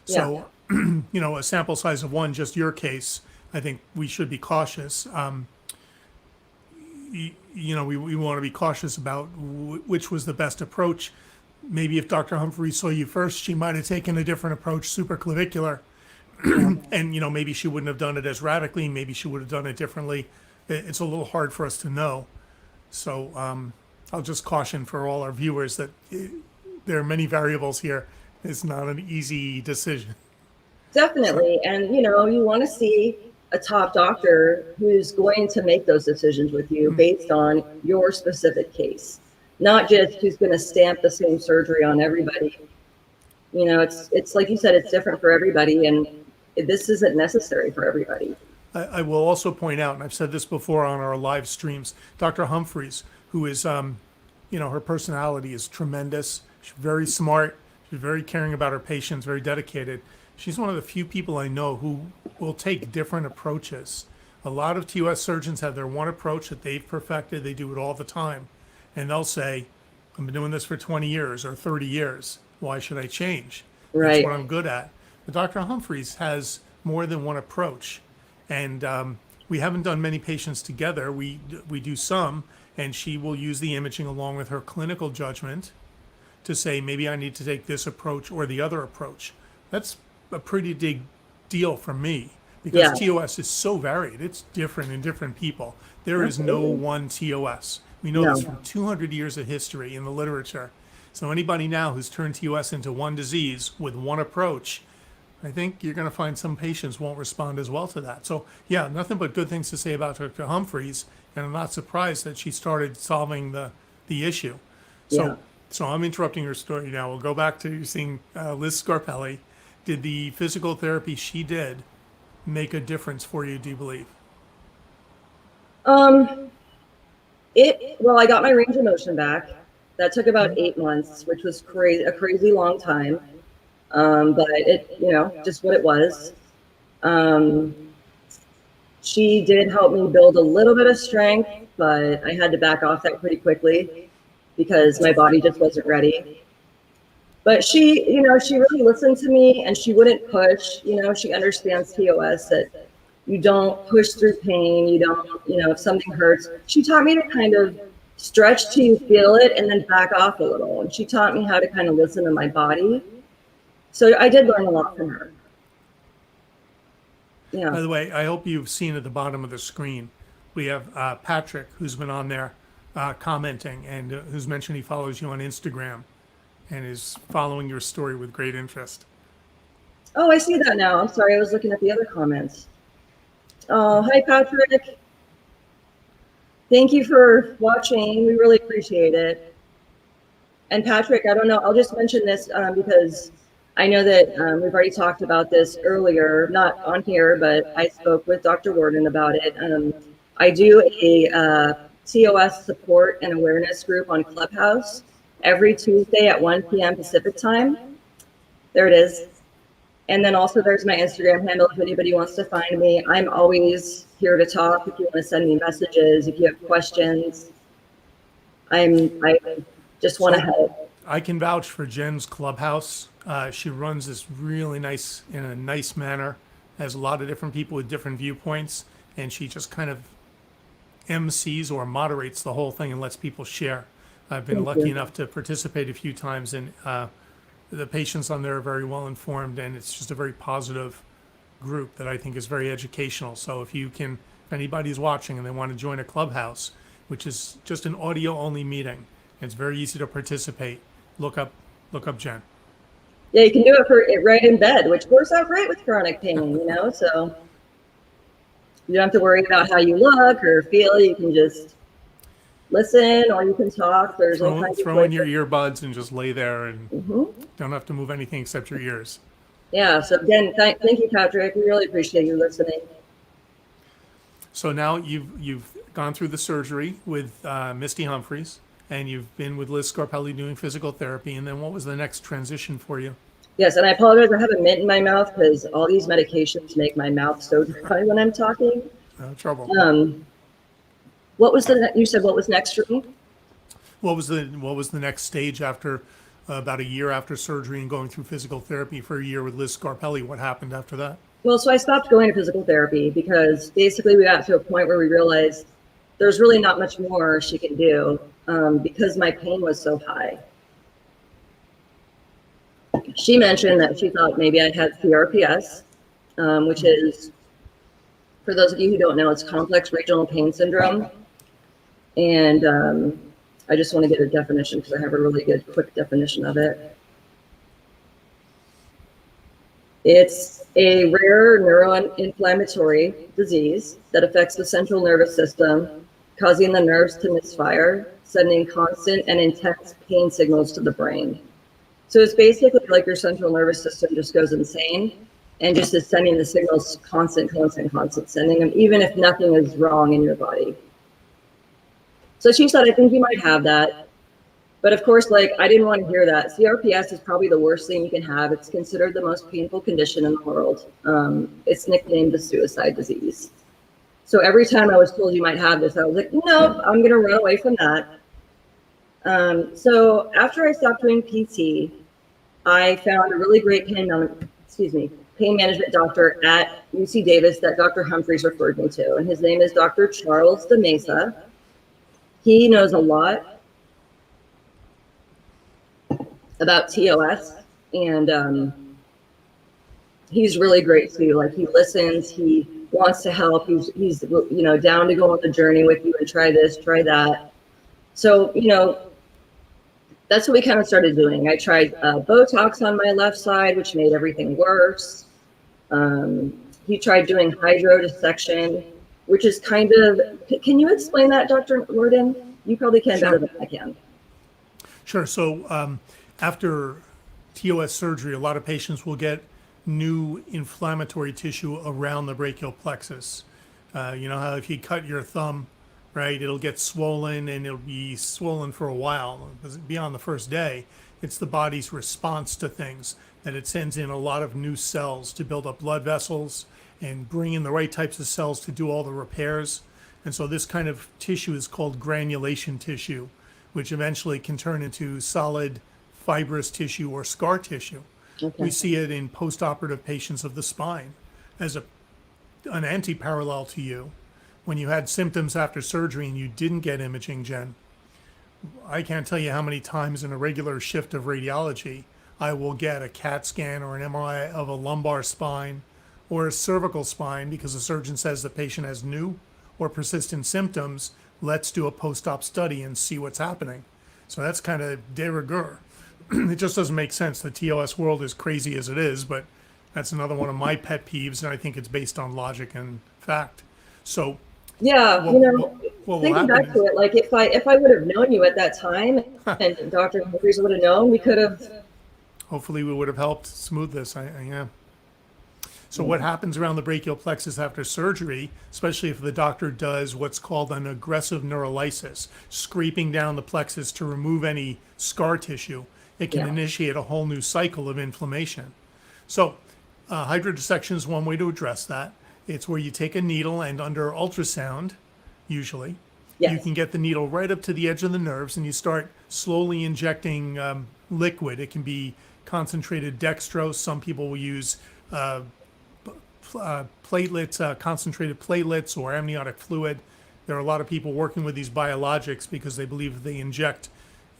yeah, So, a sample size of one, just your case, I think we should be cautious. We want to be cautious about which was the best approach. Maybe if Dr. Humphrey saw you first, she might have taken a different approach, supraclavicular, yeah. and maybe she wouldn't have done it as radically. Maybe she would have done it differently. It's a little hard for us to know. So I'll just caution for all our viewers that there are many variables here. It's not an easy decision. So Definitely. And you want to see a top doctor who's going to make those decisions with you based on your specific case, not just who's going to stamp the same surgery on everybody. It's like you said, it's different for everybody, and this isn't necessary for everybody. I will also point out, and I've said this before on our live streams, Dr. Humphreys, who is, her personality is tremendous. She's very smart. She's very caring about her patients, very dedicated. She's one of the few people I know who will take different approaches. A lot of TOS surgeons have their one approach that they've perfected. They do it all the time. And they'll say, I've been doing this for 20 years or 30 years. Why should I change? That's Right. what I'm good at. But Dr. Humphreys has more than one approach. And we haven't done many patients together. We do some, and she will use the imaging along with her clinical judgment to say, maybe I need to take this approach or the other approach. That's a pretty big deal for me Yeah. because TOS is so varied. It's different in different people. There is no Absolutely. one TOS. We know No. this from 200 years of history in the literature. So anybody now who's turned TOS into one disease with one approach, I think you're going to find some patients won't respond as well to that. So yeah, nothing but good things to say about Dr. Humphreys, and I'm not surprised that she started solving the issue. Yeah. So I'm interrupting her story now. We'll go back to seeing Liz Scarpelli. Did the physical therapy she did make a difference for you, do you believe? Well, I got my range of motion back. That took about 8 months, which was a crazy long time. But just what it was. She did help me build a little bit of strength, but I had to back off that pretty quickly because my body just wasn't ready. But she really listened to me, and she wouldn't push. She understands TOS, that you don't push through pain. You don't, if something hurts. She taught me to kind of stretch till you feel it and then back off a little. And she taught me how to kind of listen to my body. So I did learn a lot from her. By Yeah. the way, I hope you've seen at the bottom of the screen, we have Patrick, who's been on there commenting and who's mentioned he follows you on Instagram and is following your story with great interest. Oh, I see that now. I'm sorry. I was looking at the other comments. Oh, hi, Patrick. Thank you for watching. We really appreciate it. And Patrick, I don't know, I'll just mention this because I know that we've already talked about this earlier, not on here, but I spoke with Dr. Worden about it. I do a TOS support and awareness group on Clubhouse every Tuesday at 1 p.m. Pacific time. There it is. And then also there's my Instagram handle if anybody wants to find me. I'm always here to talk if you want to send me messages, if you have questions. I just want to help. I can vouch for Jen's Clubhouse. She runs this really nice, in a nice manner, has a lot of different people with different viewpoints, and she just kind of MCs or moderates the whole thing and lets people share. I've been Thank lucky you. enough to participate a few times, and the patients on there are very well informed, and it's just a very positive group that I think is very educational. So if anybody's watching and they want to join a Clubhouse, which is just an audio only meeting, it's very easy to participate. Look up Jen. Yeah, you can do it right in bed, which works out great with chronic pain, so you don't have to worry about how you look or feel. You can just listen or you can talk. There's all kinds Throw of in your earbuds and just lay there and hmm don't have to move anything except your ears. Yeah, so again, thank you, Patrick. We really appreciate you listening. So now you've gone through the surgery with Misty Humphreys, and you've been with Liz Scarpelli doing physical therapy. And then what was the next transition for you? Yes, and I apologize. I have a mint in my mouth because all these medications make my mouth so dry when I'm talking. No trouble. What was you said what was next for me? What was the next stage after about a year after surgery and going through physical therapy for a year with Liz Scarpelli? What happened after that? Well, so I stopped going to physical therapy because basically we got to a point where we realized there's really not much more she can do because my pain was so high. She mentioned that she thought maybe I had CRPS, which is, for those of you who don't know, it's complex regional pain syndrome. And I just want to get a definition because I have a really good quick definition of it. It's a rare neuroinflammatory disease that affects the central nervous system, causing the nerves to misfire, sending constant and intense pain signals to the brain. So it's basically like your central nervous system just goes insane and just is sending the signals constant, sending them even if nothing is wrong in your body. So she said, I think you might have that. But of course, like, I didn't want to hear that. CRPS is probably the worst thing you can have. It's considered the most painful condition in the world. It's nicknamed the suicide disease. So every time I was told you might have this, I was like, nope, I'm going to run away from that. So after I stopped doing PT, I found a really great pain management doctor at UC Davis that Dr. Humphreys referred me to. And his name is Dr. Charles de Mesa. He knows a lot about TOS, and he's really great too. Like, he listens, he wants to help, he's down to go on the journey with you and try this, try that. So that's what we kind of started doing. I tried Botox on my left side, which made everything worse. He tried doing hydrodissection, which is kind of, can you explain that, Dr. Werden? You probably can better than I can. Sure. So after TOS surgery, a lot of patients will get new inflammatory tissue around the brachial plexus. You know how if you cut your thumb, right, it'll get swollen and it'll be swollen for a while. Beyond the first day, it's the body's response to things, that it sends in a lot of new cells to build up blood vessels and bring in the right types of cells to do all the repairs. And so this kind of tissue is called granulation tissue, which eventually can turn into solid fibrous tissue or scar tissue. Okay. We see it in postoperative patients of the spine as an anti-parallel to you. When you had symptoms after surgery and you didn't get imaging, Jen, I can't tell you how many times in a regular shift of radiology I will get a CAT scan or an MRI of a lumbar spine or a cervical spine because the surgeon says the patient has new or persistent symptoms. Let's do a post-op study and see what's happening. So that's kind of de rigueur. It just doesn't make sense. The TOS world is crazy as it is, but that's another one of my pet peeves, and I think it's based on logic and fact. So yeah, thinking back to it, like, if I would have known you at that time and Dr. Humphreys would have known, we could have. Hopefully we would have helped smooth this. Yeah. So what happens around the brachial plexus after surgery, especially if the doctor does what's called an aggressive neurolysis, scraping down the plexus to remove any scar tissue, it can initiate a whole new cycle of inflammation. So hydrodissection is one way to address that. It's where you take a needle and under ultrasound, usually, you can get the needle right up to the edge of the nerves and you start slowly injecting liquid. It can be concentrated dextrose. Some people will use platelets, concentrated platelets or amniotic fluid. There are a lot of people working with these biologics because they believe if they inject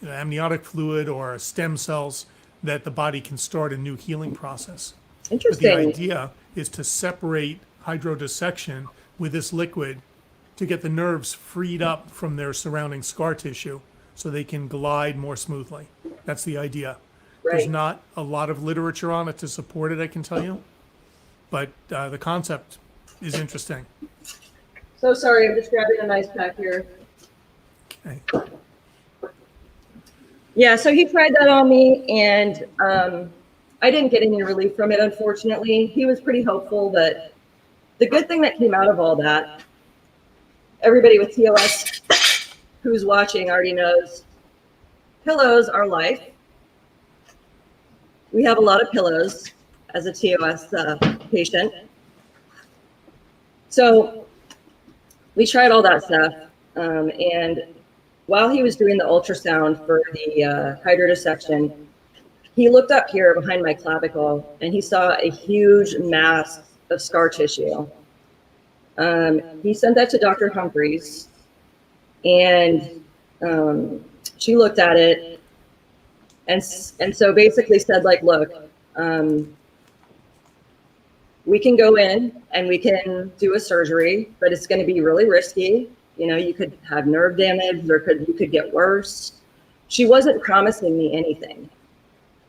amniotic fluid or stem cells that the body can start a new healing process. Interesting. But the idea is to separate hydrodissection with this liquid to get the nerves freed up from their surrounding scar tissue so they can glide more smoothly. That's the idea. Right. There's not a lot of literature on it to support it, I can tell you, but the concept is interesting. So sorry, I'm just grabbing a nice pack here. Okay. Yeah, so he tried that on me, and I didn't get any relief from it, unfortunately. He was pretty hopeful, but the good thing that came out of all that, everybody with TOS who's watching already knows, pillows are life. we have a lot of pillows as a TOS patient. So we tried all that stuff. And while he was doing the ultrasound for the hydrodissection, he looked up here behind my clavicle and he saw a huge mass of scar tissue. He sent that to Dr. Humphreys, and she looked at it and so basically said, like, look, we can go in and we can do a surgery, but it's going to be really risky. You know, you could have nerve damage, or you could get worse. She wasn't promising me anything.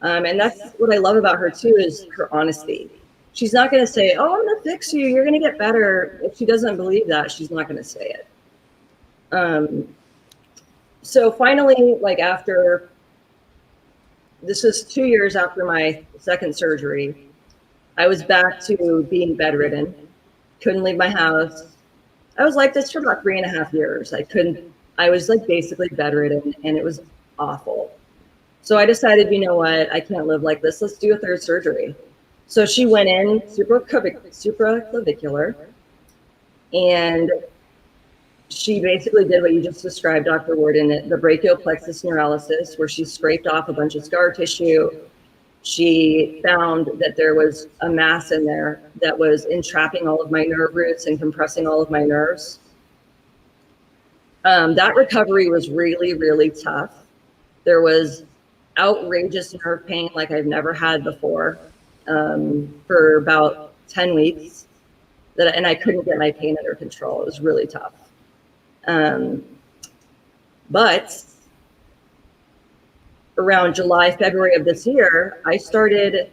And that's what I love about her too, is her honesty. She's not going to say, oh, I'm going to fix you, you're going to get better. If she doesn't believe that, she's not going to say it. So finally, like, after, this was 2 years after my second surgery, I was back to being bedridden, couldn't leave my house. I was like this for about 3.5 years. I was like basically bedridden, and it was awful. So I decided, you know what, I can't live like this. Let's do a third surgery. So she went in supraclavicular, and she basically did what you just described, Dr. Worden, the brachial plexus neuralysis, where she scraped off a bunch of scar tissue. She found that there was a mass in there that was entrapping all of my nerve roots and compressing all of my nerves. That recovery was really, really tough. There was outrageous nerve pain like I've never had before, for about 10 weeks, and I couldn't get my pain under control. It was really tough. But around July, February of this year, I started,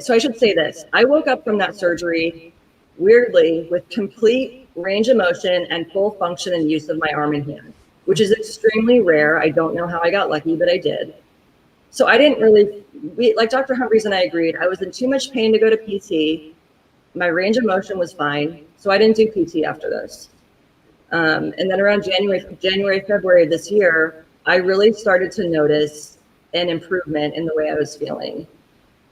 so I should say this, I woke up from that surgery weirdly with complete range of motion and full function and use of my arm and hand, which is extremely rare. I don't know how I got lucky, but I did. So I didn't really, like Dr. Humphreys and I agreed, I was in too much pain to go to PT. My range of motion was fine, so I didn't do PT after this. And then around January, February of this year, I really started to notice an improvement in the way I was feeling.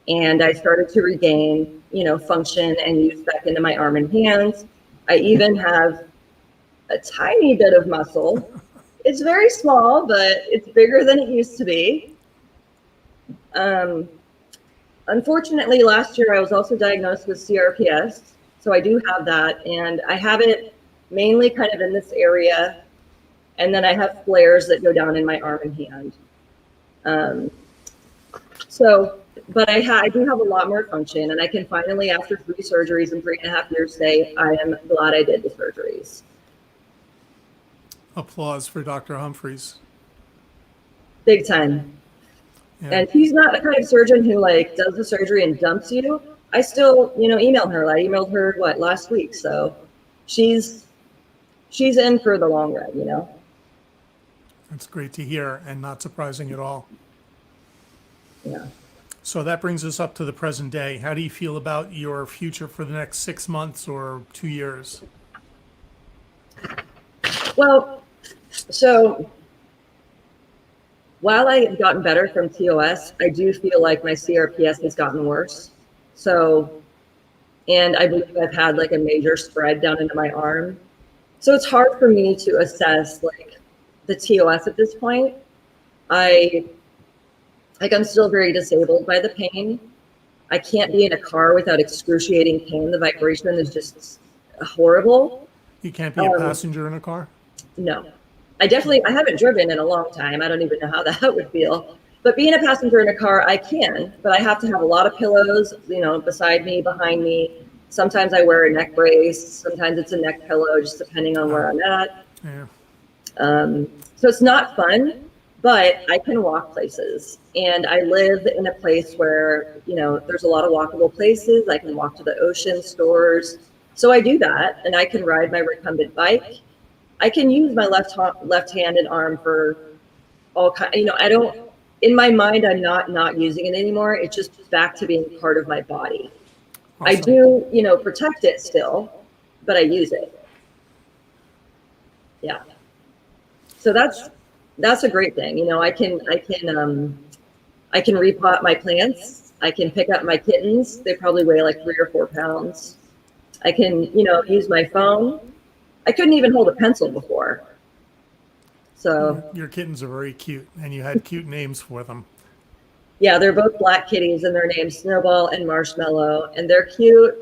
And I started to regain, you know, function and use back into my arm and hands. I even have a tiny bit of muscle. It's very small, but it's bigger than it used to be. Unfortunately, last year I was also diagnosed with CRPS. So I do have that, and I have it mainly kind of in this area. And then I have flares that go down in my arm and hand. But I do have a lot more function, and I can finally, after 3 surgeries in 3.5 years, say I am glad I did the surgeries. Applause for Dr. Humphreys. Big time. Yeah. And he's not the kind of surgeon who like does the surgery and dumps you. I still, you know, email her. I emailed her last week. So she's in for the long run, you know. That's great to hear, and not surprising at all. Yeah. So that brings us up to the present day. How do you feel about your future for the next 6 months or 2 years? Well, so while I have gotten better from TOS, I do feel like my CRPS has gotten worse. So, and I believe I've had like a major spread down into my arm. So it's hard for me to assess like the TOS at this point. I'm still very disabled by the pain. I can't be in a car without excruciating pain. The vibration is just horrible. You can't be a passenger in a car? No. I haven't driven in a long time. I don't even know how that would feel. But being a passenger in a car, I can, but I have to have a lot of pillows, you know, beside me, behind me. Sometimes I wear a neck brace. Sometimes it's a neck pillow, just depending on where I'm at. Yeah. So it's not fun, but I can walk places. And I live in a place where, you know, there's a lot of walkable places. I can walk to the ocean, stores. So I do that, and I can ride my recumbent bike. I can use my left hand and arm for all kind. You know, in my mind, I'm not using it anymore. It's just back to being part of my body. Awesome. I do, you know, protect it still, but I use it. Yeah. So that's a great thing. You know, I can repot my plants. I can pick up my kittens. They probably weigh like 3 or 4 pounds. I can, use my phone. I couldn't even hold a pencil before. So Your kittens are very cute, and you had cute names for them. yeah, they're both black kitties, and their names Snowball and Marshmallow, and they're cute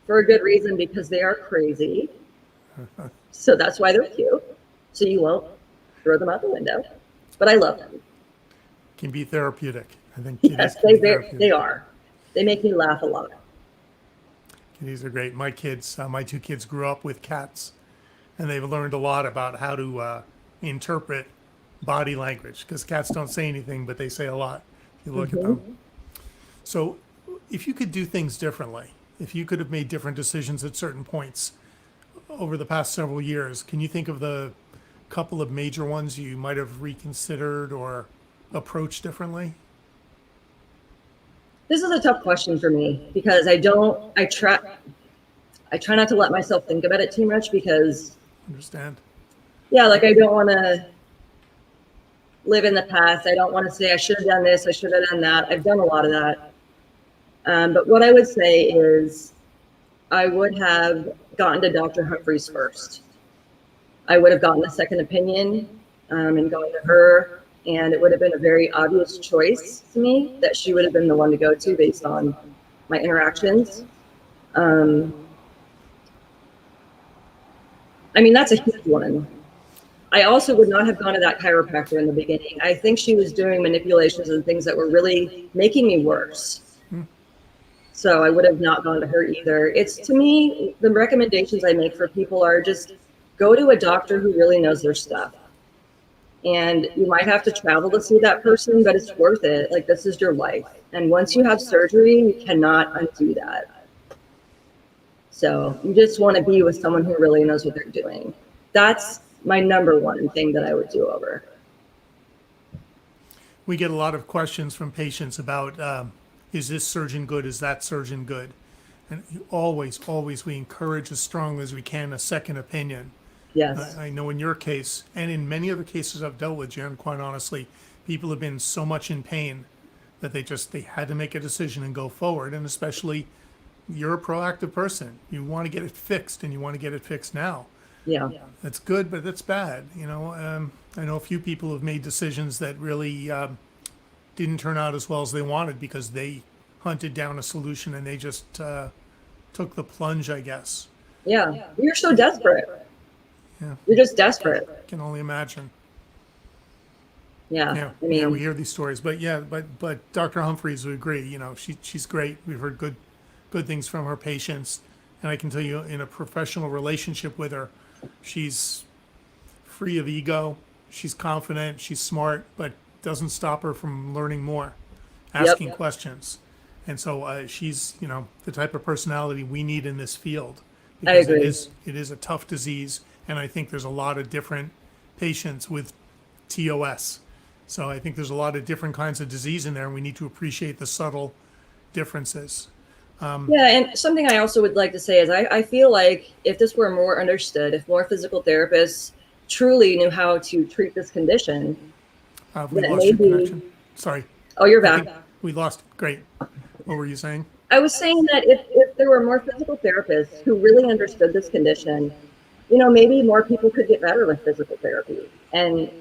for a good reason because they are crazy. So that's why they're cute. So you won't throw them out the window. But I love them. Can be therapeutic. I think Yes, kitties can be therapeutic. they are. They make me laugh a lot. Kitties are great. My two kids grew up with cats, and they've learned a lot about how to interpret body language, because cats don't say anything, but they say a lot if you look at them. So if you could do things differently, if you could have made different decisions at certain points over the past several years, can you think of the couple of major ones you might have reconsidered or approached differently? This is a tough question for me because I try not to let myself think about it too much because Understand? yeah, like I don't want to live in the past. I don't want to say I should have done this, I should have done that. I've done a lot of that. But what I would say is I would have gotten to Dr. Humphreys first. I would have gotten a second opinion and gone to her, and it would have been a very obvious choice to me that she would have been the one to go to based on my interactions. I mean, that's a huge one. I also would not have gone to that chiropractor in the beginning. I think she was doing manipulations and things that were really making me worse. So I would have not gone to her either. It's, to me, the recommendations I make for people are just go to a doctor who really knows their stuff. And you might have to travel to see that person, but it's worth it. Like, this is your life. And once you have surgery, you cannot undo that. So you just want to be with someone who really knows what they're doing. That's my number one thing that I would do over. We get a lot of questions from patients about, is this surgeon good? Is that surgeon good? And always, we encourage as strongly as we can a second opinion. Yes. I know in your case, and in many other cases I've dealt with, Jen, quite honestly, people have been so much in pain that they had to make a decision and go forward. And especially, you're a proactive person. You want to get it fixed, and you want to get it fixed now. Yeah. That's good, but that's bad. I know a few people have made decisions that really didn't turn out as well as they wanted because they hunted down a solution and they just took the plunge, I guess. Yeah. You're so desperate. Yeah. You're just desperate. I can only imagine. Yeah. Yeah, I mean, we hear these stories, but Dr. Humphreys would agree. She's great. We've heard good things from her patients, and I can tell you, in a professional relationship with her, she's free of ego. She's confident. She's smart, but doesn't stop her from learning more, asking questions, and so she's the type of personality we need in this field because I agree. it is a tough disease, and I think there's a lot of different patients with TOS. So I think there's a lot of different kinds of disease in there, and we need to appreciate the subtle differences. Yeah, and something I also would like to say is I feel like if this were more understood, if more physical therapists truly knew how to treat this condition, We then lost your maybe. connection. Sorry. Oh, you're I back. think we lost. Great. What were you saying? I was saying that if there were more physical therapists who really understood this condition, maybe more people could get better with physical therapy. And,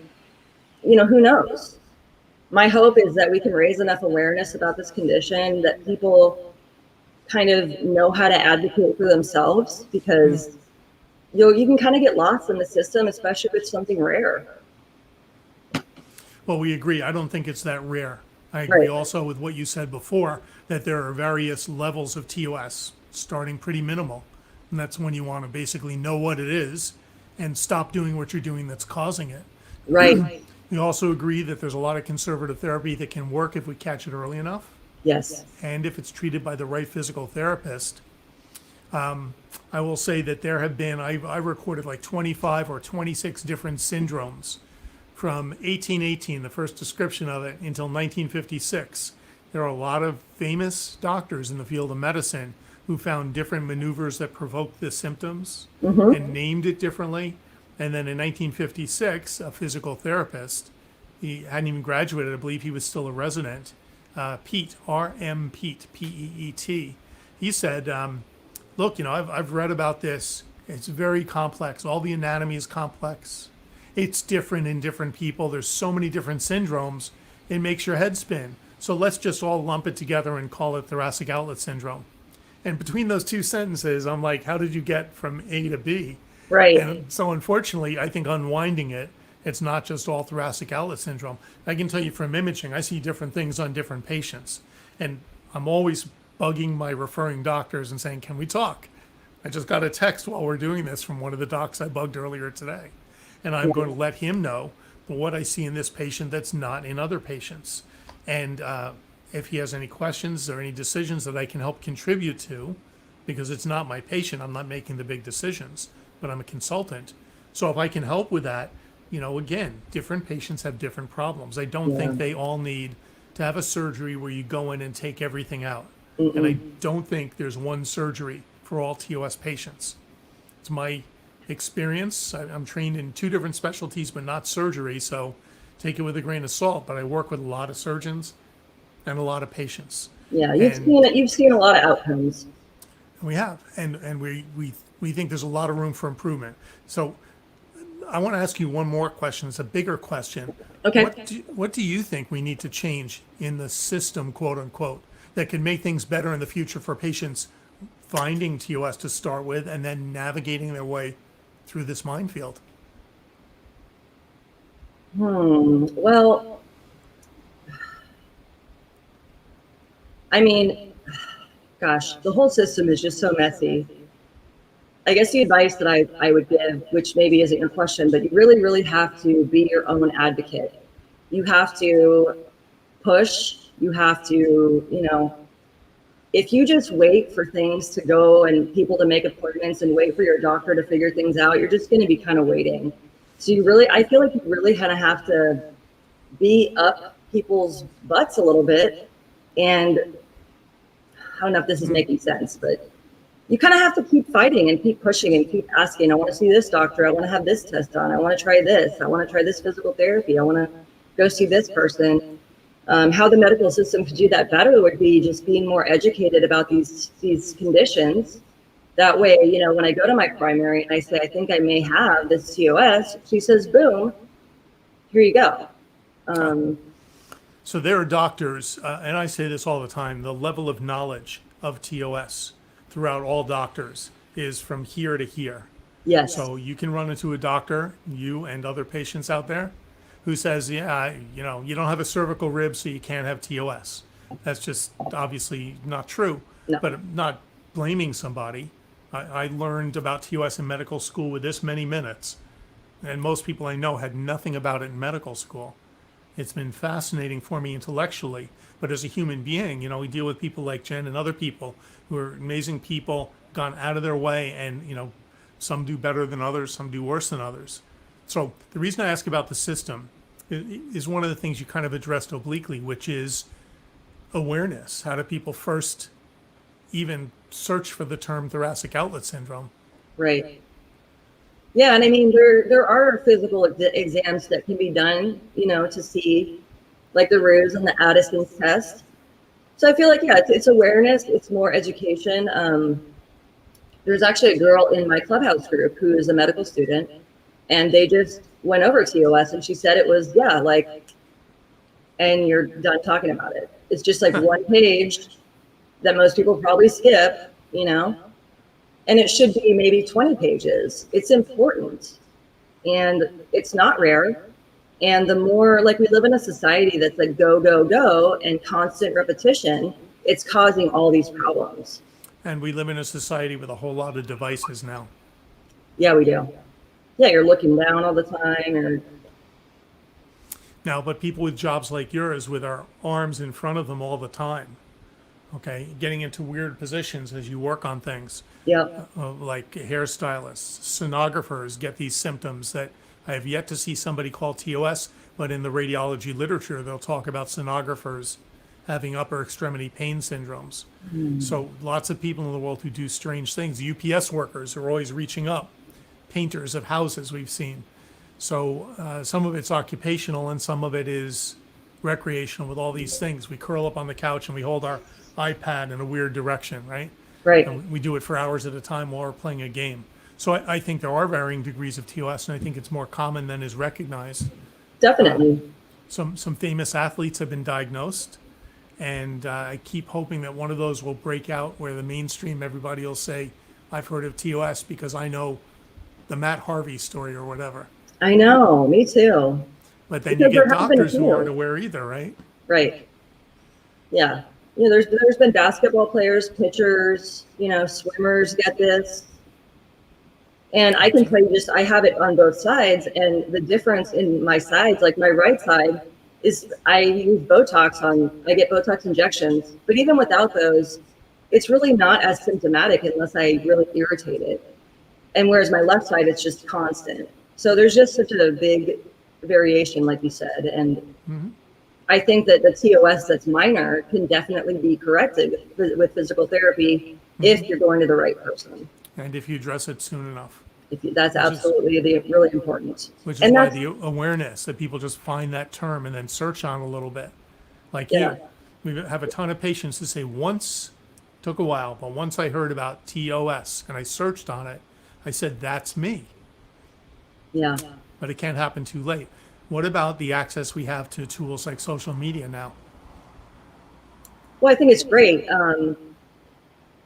who knows? My hope is that we can raise enough awareness about this condition that people kind of know how to advocate for themselves, because you can kind of get lost in the system, especially with something rare. Well, we agree. I don't think it's that rare. I agree Right. also with what you said before, that there are various levels of TOS, starting pretty minimal. And that's when you want to basically know what it is and stop doing what you're doing that's causing it. Right. We also agree that there's a lot of conservative therapy that can work if we catch it early enough, Yes. and if it's treated by the right physical therapist. I will say that there have been, I recorded like 25 or 26 different syndromes from 1818, the first description of it, until 1956. There are a lot of famous doctors in the field of medicine who found different maneuvers that provoked the symptoms and named it differently. And then in 1956, a physical therapist, he hadn't even graduated, I believe he was still a resident, Pete, R.M. Pete, P-E-E-T. He said, look, I've read about this. It's very complex. All the anatomy is complex. It's different in different people. There's so many different syndromes. It makes your head spin. So let's just all lump it together and call it thoracic outlet syndrome. And between those two sentences, I'm like, how did you get from A to B? Right. And so unfortunately, I think unwinding it, it's not just all thoracic outlet syndrome. I can tell you from imaging, I see different things on different patients. And I'm always bugging my referring doctors and saying, can we talk? I just got a text while we're doing this from one of the docs I bugged earlier today. And I'm going to let him know what I see in this patient that's not in other patients. And if he has any questions or any decisions that I can help contribute to, because it's not my patient, I'm not making the big decisions, but I'm a consultant. So if I can help with that, again, different patients have different problems. I don't think they all need to have a surgery where you go in and take everything out. And I don't think there's one surgery for all TOS patients. It's my experience. I'm trained in 2 different specialties, but not surgery, so take it with a grain of salt. But I work with a lot of surgeons and a lot of patients. Yeah, you've seen a lot of outcomes. We have, and we think there's a lot of room for improvement. So I want to ask you one more question. It's a bigger question. Okay. What do you think we need to change in the system, quote unquote, that can make things better in the future for patients finding TOS to start with and then navigating their way through this minefield? Well, I mean, gosh, the whole system is just so messy. I guess the advice that I would give, which maybe isn't your question, but you really, really have to be your own advocate. You have to push. You have to, if you just wait for things to go and people to make appointments and wait for your doctor to figure things out, you're just going to be kind of waiting. So I feel like you really kind of have to be up people's butts a little bit. And I don't know if this is making sense, but you kind of have to keep fighting and keep pushing and keep asking. I want to see this doctor. I want to have this test done. I want to try this. I want to try this physical therapy. I want to go see this person. How the medical system could do that better would be just being more educated about these conditions. That way, when I go to my primary and I say, I think I may have this TOS, she says, boom, here you go. So there are doctors, and I say this all the time, the level of knowledge of TOS throughout all doctors is from here to here. Yes. So you can run into a doctor, you and other patients out there, who says, you don't have a cervical rib, so you can't have TOS. That's just obviously not true. No. But I'm not blaming somebody. I learned about TOS in medical school with this many minutes, and most people I know had nothing about it in medical school. It's been fascinating for me intellectually, but as a human being, we deal with people like Jen and other people who are amazing people, gone out of their way, and some do better than others, some do worse than others. So the reason I ask about the system is one of the things you kind of addressed obliquely, which is awareness. How do people first even search for the term thoracic outlet syndrome? Right. Yeah, and I mean, there are physical exams that can be done, to see, like the Ruse and the Addison's test. So I feel like, yeah, it's awareness, it's more education. There's actually a girl in my clubhouse group who is a medical student, and they just went over TOS, and she said it was, and you're done talking about it. It's just like one page that most people probably skip, and it should be maybe 20 pages. It's important, and it's not rare. And the more, we live in a society that's like go, go, go, and constant repetition, it's causing all these problems. And we live in a society with a whole lot of devices now. Yeah, we do. Yeah, you're looking down all the time. Now, but people with jobs like yours with our arms in front of them all the time, okay, getting into weird positions as you work on things. Yeah. Like hairstylists, sonographers get these symptoms that I have yet to see somebody call TOS, but in the radiology literature, they'll talk about sonographers having upper extremity pain syndromes. So lots of people in the world who do strange things. UPS workers are always reaching up. Painters of houses we've seen. So some of it's occupational and some of it is recreational with all these things. We curl up on the couch and we hold our iPad in a weird direction, right? Right. And we do it for hours at a time while we're playing a game. So I think there are varying degrees of TOS, and I think it's more common than is recognized. Definitely. Some famous athletes have been diagnosed, and I keep hoping that one of those will break out where the mainstream, everybody will say, I've heard of TOS because I know the Matt Harvey story or whatever. I know, me too. But then Because you get there have been doctors who too. aren't aware either, right? Right. Yeah. You know, there's been basketball players, pitchers, you know, swimmers get this. And I can tell you just, I have it on both sides, and the difference in my sides, like my right side is I use Botox I get Botox injections, but even without those, it's really not as symptomatic unless I really irritate it. And whereas my left side, it's just constant. So there's just such a big variation, like you said. And I think that the TOS that's minor can definitely be corrected with physical therapy if you're going to the right person. And if you address it soon enough. That's absolutely really important. Which is why the awareness that people just find that term and then search on a little bit. Like you, we have a ton of patients who say once, took a while, but once I heard about TOS and I searched on it, I said, that's me. Yeah. But it can't happen too late. What about the access we have to tools like social media now? Well, I think it's great.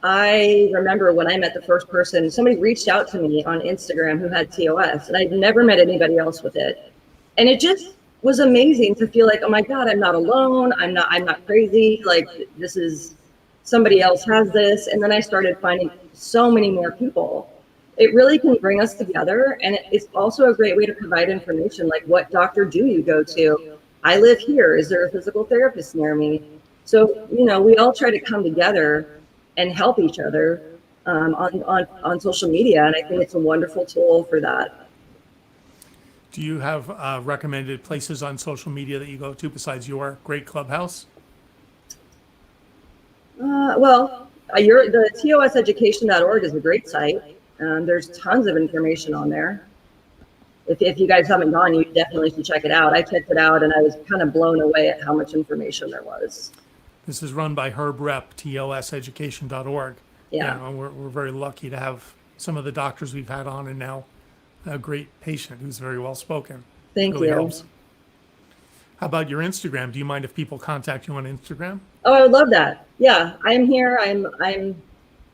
I remember when I met the first person, somebody reached out to me on Instagram who had TOS, and I'd never met anybody else with it. And it just was amazing to feel like, oh my God, I'm not alone. I'm not crazy. Like, this is, somebody else has this. And then I started finding so many more people. It really can bring us together. And it's also a great way to provide information. Like, what doctor do you go to? I live here. Is there a physical therapist near me? So, you know, we all try to come together and help each other on social media. And I think it's a wonderful tool for that. Do you have recommended places on social media that you go to besides your great Clubhouse? Well, the toseducation.org is a great site. There's tons of information on there. If you guys haven't gone, you definitely should check it out. I checked it out and I was kind of blown away at how much information there was. This is run by Herb Rep, toseducation.org. Yeah. And we're very lucky to have some of the doctors we've had on, and now a great patient who's very well spoken. Thank really you. Helps. How about your Instagram? Do you mind if people contact you on Instagram? Oh, I would love that. Yeah, I'm here. I'm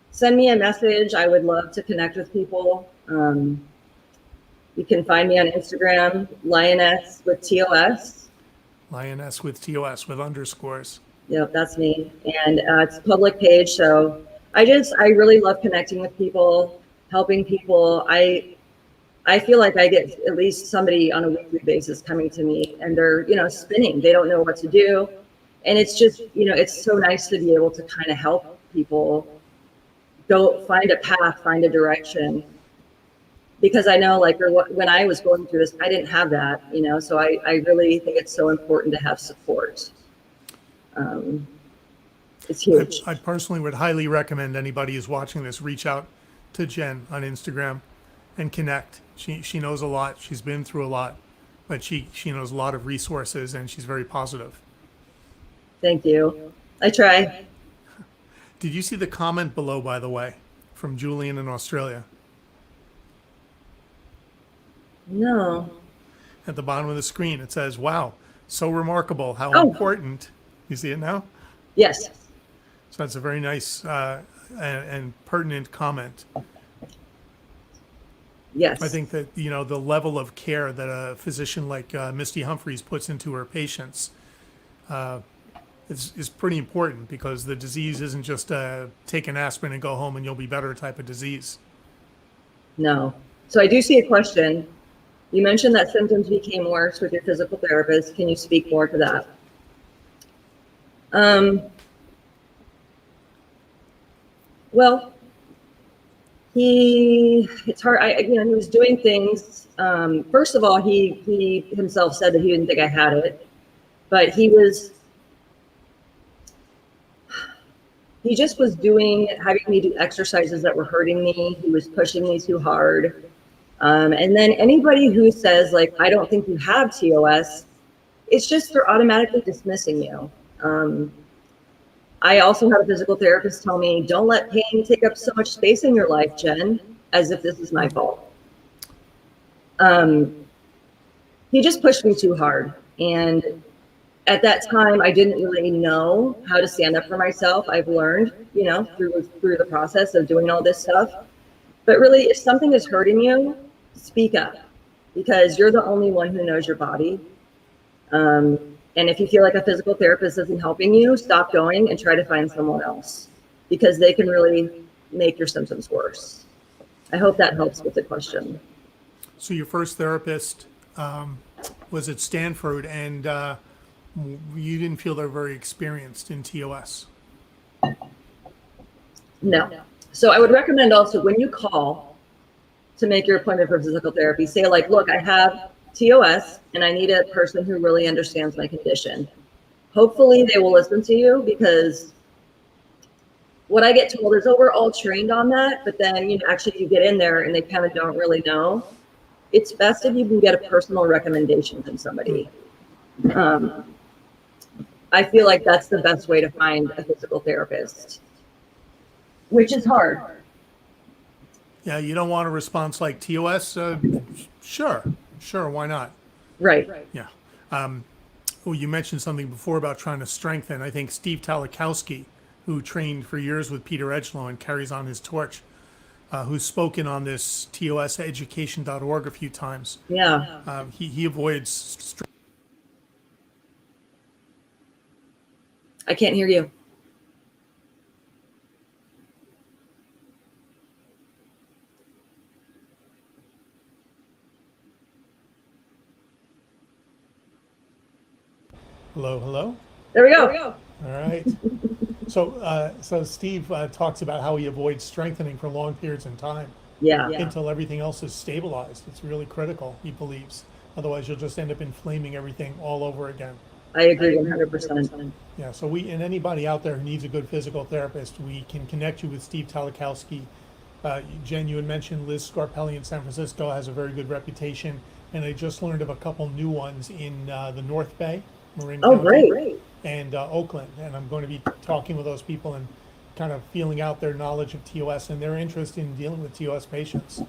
send me a message. I would love to connect with people. You can find me on Instagram, Lioness with TOS. Lioness with TOS with underscores. Yep, that's me. And it's a public page. So I really love connecting with people, helping people. I feel like I get at least somebody on a weekly basis coming to me, and they're, you know, spinning. They don't know what to do. And it's just, you know, it's so nice to be able to kind of help people go find a path, find a direction. Because I know, like, when I was going through this, I didn't have that, you know, so I really think it's so important to have support. It's huge. I personally would highly recommend anybody who's watching this reach out to Jen on Instagram and connect. She knows a lot. She's been through a lot, but she knows a lot of resources, and she's very positive. Thank you. I try. Did you see the comment below, by the way, from Julian in Australia? No. At the bottom of the screen, it says, wow, so remarkable how important. You see it now? Yes. So that's a very nice and pertinent comment. Yes. I think that, you know, the level of care that a physician like Misty Humphreys puts into her patients is pretty important, because the disease isn't just take an aspirin and go home and you'll be better type of disease. No. So I do see a question. You mentioned that symptoms became worse with your physical therapist. Can you speak more to that? Well, it's hard. He was doing things. First of all, he himself said that he didn't think I had it, but he just was having me do exercises that were hurting me. He was pushing me too hard. And then anybody who says, like, I don't think you have TOS, it's just they're automatically dismissing you. I also had a physical therapist tell me, don't let pain take up so much space in your life, Jen, as if this is my fault. He just pushed me too hard. And at that time, I didn't really know how to stand up for myself. I've learned, you know, through the process of doing all this stuff. But really, if something is hurting you, speak up, because you're the only one who knows your body. And if you feel like a physical therapist isn't helping you, stop going and try to find someone else, because they can really make your symptoms worse. I hope that helps with the question. So your first therapist was at Stanford, and you didn't feel they're very experienced in TOS. No. So I would recommend also, when you call to make your appointment for physical therapy, say like, look, I have TOS and I need a person who really understands my condition. Hopefully they will listen to you, because what I get told is, oh, we're all trained on that. But then, you know, actually you get in there and they kind of don't really know. It's best if you can get a personal recommendation from somebody. I feel like that's the best way to find a physical therapist, which is hard. Yeah, you don't want a response like TOS? Sure, why not? Right. Yeah. Well, you mentioned something before about trying to strengthen. I think Steve Talakowski, who trained for years with Peter Edgelow and carries on his torch, who's spoken on this toseducation.org a few times. Yeah. He avoids. I can't hear you. Hello. There we go. All right. So Steve talks about how he avoids strengthening for long periods in time. Yeah. Until everything else is stabilized. It's really critical, he believes. Otherwise, you'll just end up inflaming everything all over again. I agree 100%. Yeah, so and anybody out there who needs a good physical therapist, we can connect you with Steve Talakowski. Jen, you had mentioned Liz Scarpelli in San Francisco has a very good reputation. And I just learned of a couple new ones in the North Bay, Marin County, Great. and Oakland. And I'm going to be talking with those people and kind of feeling out their knowledge of TOS and their interest in dealing with TOS patients.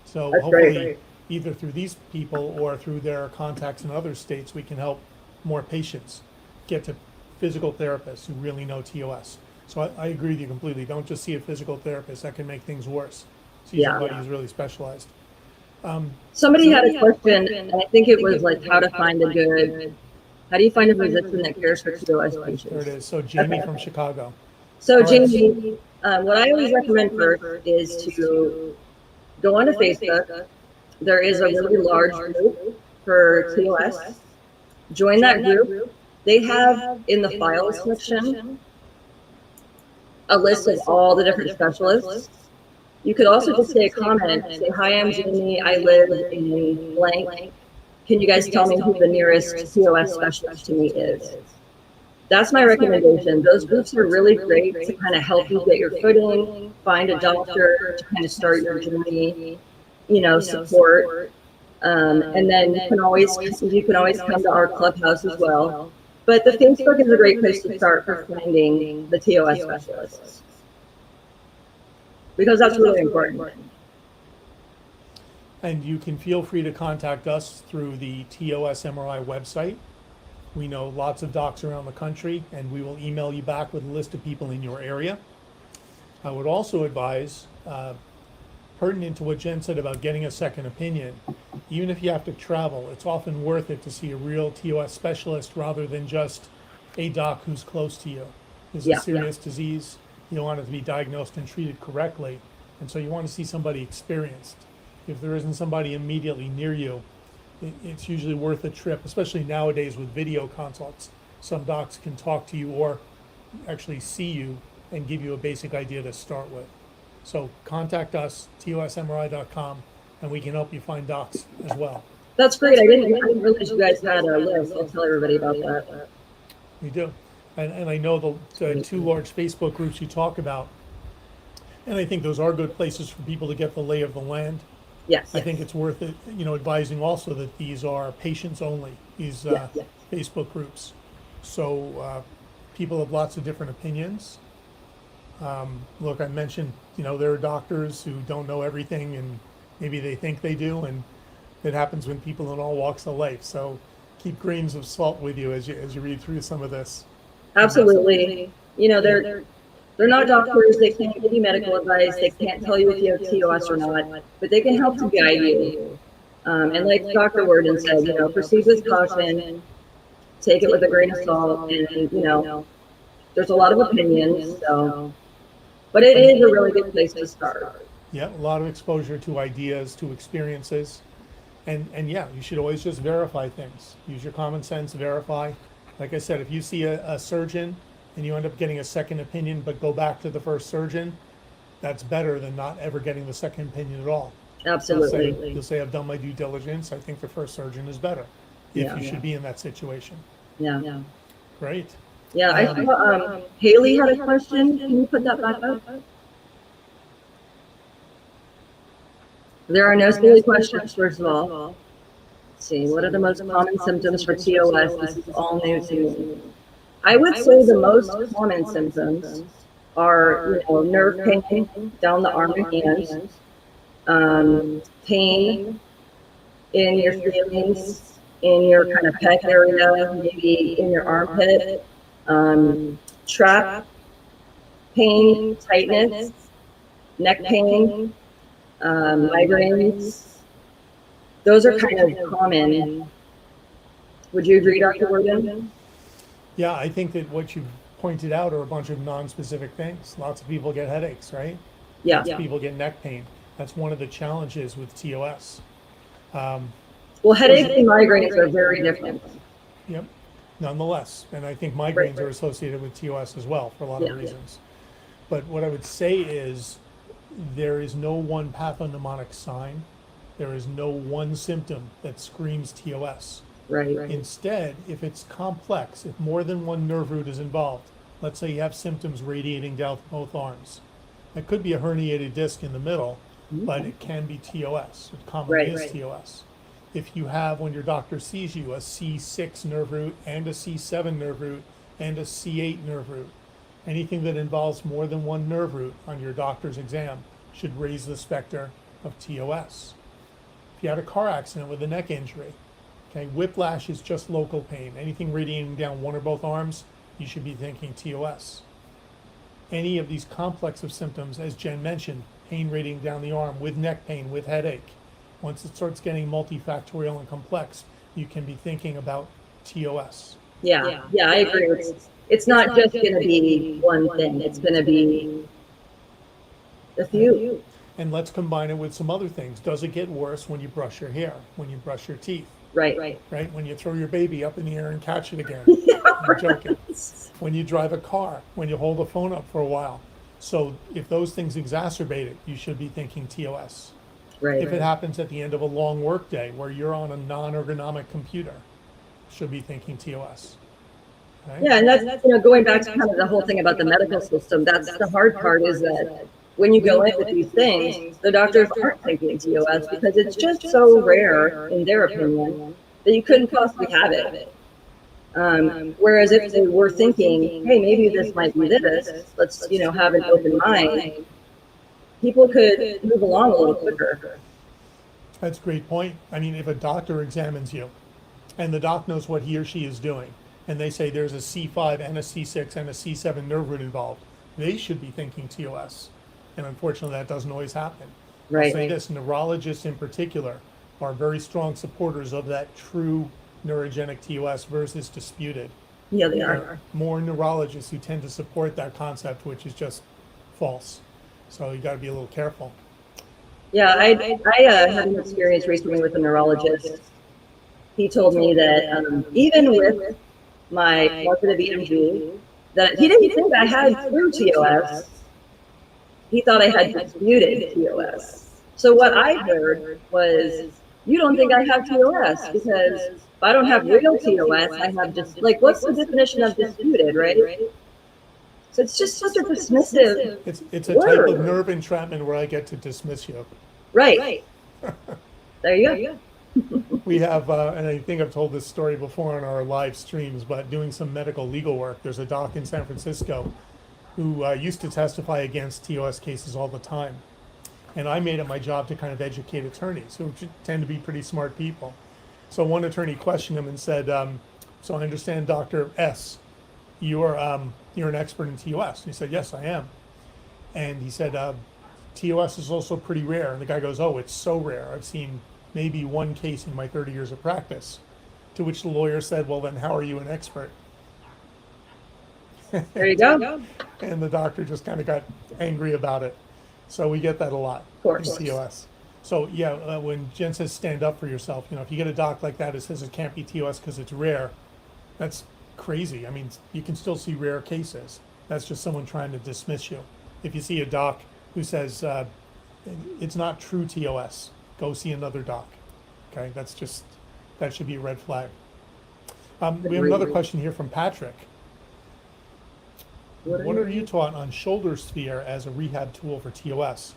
So That's hopefully, great. Either through these people or through their contacts in other states, we can help more patients get to physical therapists who really know TOS. So I agree with you completely. Don't just see a physical therapist. That can make things worse. See somebody who's really specialized. Somebody had a question, and I think it was like how do you find a physician that cares for TOS patients? There it is. So Jamie from Chicago. So Jamie, what I always recommend first is to go onto Facebook. There is a really large group for TOS. Join that group. They have in the files section a list of all the different specialists. You could also just say a comment, say, hi, I'm Jamie, I live in blank. Can you guys tell me who the nearest TOS specialist to me is? That's my recommendation. Those groups are really great to kind of help you get your footing, find a doctor to kind of start your journey, support. And then you can always come to our clubhouse as well. But the Facebook is a great place to start for finding the TOS specialists, because that's really important. And you can feel free to contact us through the TOS MRI website. We know lots of docs around the country, and we will email you back with a list of people in your area. I would also advise, pertinent to what Jen said about getting a second opinion, even if you have to travel, it's often worth it to see a real TOS specialist rather than just a doc who's close to you. It's a serious disease. You don't want it to be diagnosed and treated correctly. And so you want to see somebody experienced. If there isn't somebody immediately near you, it's usually worth a trip, especially nowadays with video consults. Some docs can talk to you or actually see you and give you a basic idea to start with. So contact us, tosmri.com, and we can help you find docs as well. That's great. I didn't realize you guys had a list. I'll tell everybody about that. We do. And I know the two large Facebook groups you talk about, and I think those are good places for people to get the lay of the land. Yes. I think it's worth it, advising also that these are patients only. These Facebook groups. So people have lots of different opinions. Look, I mentioned, there are doctors who don't know everything, and maybe they think they do, and it happens when people in all walks of life. So keep grains of salt with you as you read through some of this. Absolutely. They're not doctors. They can't give you medical advice. They can't tell you if you have TOS or not, but they can help to guide you. And like Dr. Worden said, proceed with caution, take it with a grain of salt, and there's a lot of opinions. So, but it is a really good place to start. Yeah, a lot of exposure to ideas, to experiences. And yeah, you should always just verify things. Use your common sense, verify. Like I said, if you see a surgeon and you end up getting a second opinion, but go back to the first surgeon, that's better than not ever getting the second opinion at all. Absolutely. You'll say, I've done my due diligence. I think the first surgeon is better if you should be in that situation. Yeah. Great. Yeah, I saw Haley had a question. Can you put that back up? There are no silly questions, first of all. Let's see, what are the most common symptoms for TOS? This is all new to me. I would say the most common symptoms are, nerve pain down the arm and hand, pain in your feelings, in your kind of pec area, maybe in your armpit, trap, pain, tightness, neck pain, migraines. Those are kind of common. Would you agree, Dr. Worden? Yeah, I think that what you pointed out are a bunch of non-specific things. Lots of people get headaches, right? Yeah. Lots of people get neck pain. That's one of the challenges with TOS. Well, headaches and migraines are very different. Yep, nonetheless. And I think migraines are associated with TOS as well for a lot of reasons. But what I would say is there is no one pathognomonic sign. There is no one symptom that screams TOS. Right. Instead, if it's complex, if more than one nerve root is involved, let's say you have symptoms radiating down both arms. It could be a herniated disc in the middle, but it can be TOS. It commonly is TOS. If you have, when your doctor sees you, a C6 nerve root and a C7 nerve root and a C8 nerve root, anything that involves more than one nerve root on your doctor's exam should raise the specter of TOS. If you had a car accident with a neck injury, okay, whiplash is just local pain. Anything radiating down one or both arms, you should be thinking TOS. Any of these complex of symptoms, as Jen mentioned, pain radiating down the arm with neck pain, with headache. Once it starts getting multifactorial and complex, you can be thinking about TOS. Yeah, I agree. It's not just going to be one thing. It's going to be a few. And let's combine it with some other things. Does it get worse when you brush your hair, when you brush your teeth? Right. When you throw your baby up in the air and catch it again. I'm joking. When you drive a car, when you hold the phone up for a while. So if those things exacerbate it, you should be thinking TOS. Right. If it happens at the end of a long work day where you're on a non-ergonomic computer, should be thinking TOS. Okay? Yeah, and that's going back to kind of the whole thing about the medical system. That's the hard part, is that when you go in with these things, the doctors aren't thinking TOS because it's just so rare, in their opinion, that you couldn't possibly have it. Whereas if they were thinking, hey, maybe this might be this, let's have an open mind, people could move along a little quicker. That's a great point. I mean, if a doctor examines you and the doc knows what he or she is doing, and they say there's a C5 and a C6 and a C7 nerve root involved, they should be thinking TOS. And unfortunately, that doesn't always happen. Right. I'll say this, neurologists in particular are very strong supporters of that true neurogenic TOS versus disputed. Yeah, they There are. more neurologists who tend to support that concept, which is just false. So you got to be a little careful. Yeah, I had an experience recently with a neurologist. He told me that even with my positive EMG, that he didn't think I had true TOS. He thought I had disputed TOS. So what I heard was, you don't think I have TOS because if I don't have real TOS, I have just, like, what's the definition of disputed, right? So it's just such a dismissive It's a word. type of nerve entrapment where I get to dismiss you. Right. There you go. We have, and I think I've told this story before on our live streams, but doing some medical legal work, there's a doc in San Francisco who used to testify against TOS cases all the time. And I made it my job to kind of educate attorneys who tend to be pretty smart people. So one attorney questioned him and said, so I understand, Dr. S, you're an expert in TOS. And he said, yes, I am. And he said, TOS is also pretty rare. And the guy goes, oh, it's so rare. I've seen maybe one case in my 30 years of practice. To which the lawyer said, well, then how are you an expert? There you go. And the doctor just kind of got angry about it. So we get that a lot in TOS. So yeah, when Jen says stand up for yourself, if you get a doc like that, it says it can't be TOS because it's rare. That's crazy. I mean, you can still see rare cases. That's just someone trying to dismiss you. If you see a doc who says it's not true TOS, go see another doc. Okay, that should be a red flag. We have another question here from Patrick. What are you taught on shoulder sphere as a rehab tool for TOS?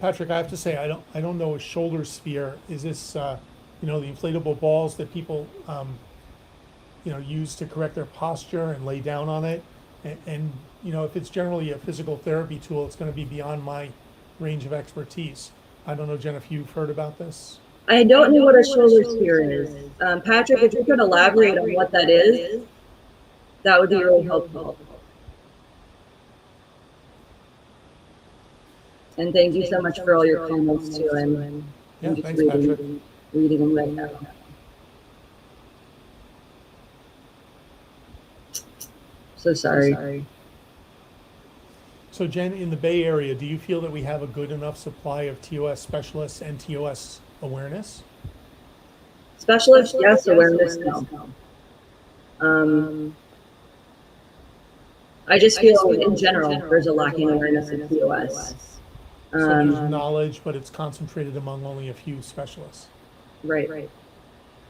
Patrick, I have to say, I don't know a shoulder sphere. Is this, the inflatable balls that people, use to correct their posture and lay down on it? And if it's generally a physical therapy tool, it's going to be beyond my range of expertise. I don't know, Jen, if you've heard about this. I don't know what a shoulder sphere is. Patrick, if you could elaborate on what that is, that would be really helpful. And thank you so much for all your comments too. I'm just thanks, Patrick. Reading them right now. So sorry. So Jen, in the Bay Area, do you feel that we have a good enough supply of TOS specialists and TOS awareness? Specialists, yes. Awareness, no. I just feel in general there's a lacking awareness of TOS. So there's knowledge, but it's concentrated among only a few specialists. Right.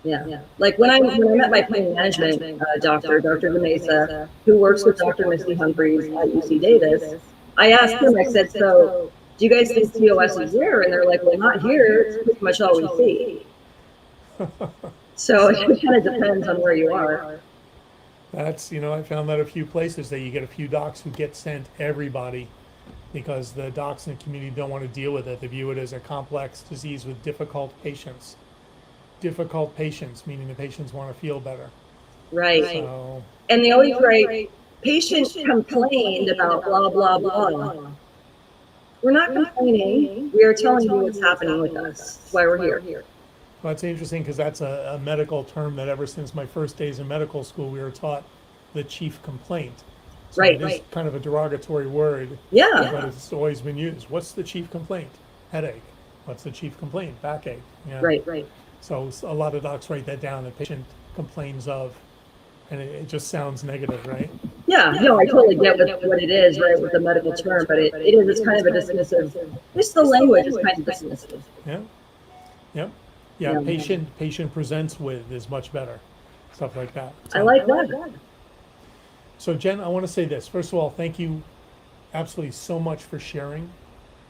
Yeah. Like when I met my pain management doctor, Dr. Demesa, who works with Dr. Misty Humphreys at UC Davis, I asked him, I said, so do you guys think TOS is rare? And they're like, well, not here. It's pretty much all we see. So it kind of depends on where you are. That's, I found that a few places that you get a few docs who get sent everybody because the docs in the community don't want to deal with it. They view it as a complex disease with difficult patients. Difficult patients, meaning the patients want to feel better. Right. So, and they always write, patient complained about blah, blah, blah. We're not complaining. We are telling you what's happening with us. That's why we're here. Well, it's interesting because that's a medical term that ever since my first days in medical school, we were taught the chief complaint. So it is kind of a derogatory word. Yeah. But it's always been used. What's the chief complaint? Headache. What's the chief complaint? Backache. Yeah. Right. So a lot of docs write that down. The patient complains of, and it just sounds negative, right? Yeah, no, I totally get what it is, right, with the medical term, but it's kind of a dismissive, just the language is kind of dismissive. Yeah. Patient presents with is much better, stuff like that. So, I like that. So Jen, I want to say this. First of all, thank you absolutely so much for sharing.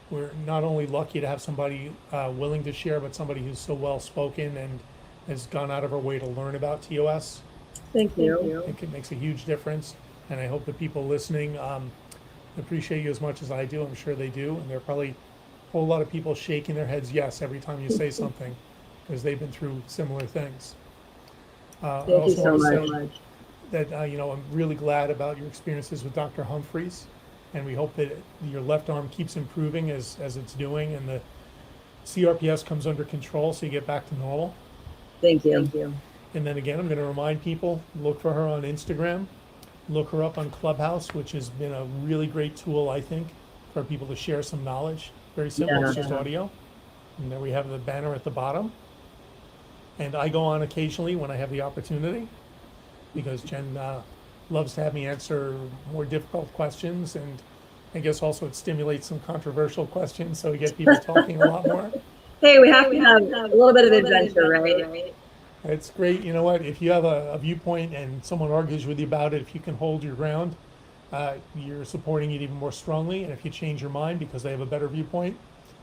We're not only lucky to have somebody willing to share, but somebody who's so well spoken and has gone out of her way to learn about TOS. Thank you. I think it makes a huge difference, and I hope the people listening appreciate you as much as I do. I'm sure they do, and there are probably a whole lot of people shaking their heads yes every time you say something because they've been through similar things. Thank you so much. That I'm really glad about your experiences with Dr. Humphreys, and we hope that your left arm keeps improving as it's doing, and the CRPS comes under control so you get back to normal. Thank you. And then again, I'm going to remind people, look for her on Instagram, look her up on Clubhouse, which has been a really great tool, I think, for people to share some knowledge. Very simple, it's just audio. And then we have the banner at the bottom. And I go on occasionally when I have the opportunity, because Jen loves to have me answer more difficult questions, and I guess also it stimulates some controversial questions, so we get people talking a lot more. Hey, we have to have a little bit of adventure, right? It's great. You know what? If you have a viewpoint and someone argues with you about it, if you can hold your ground, you're supporting it even more strongly. And if you change your mind because they have a better viewpoint,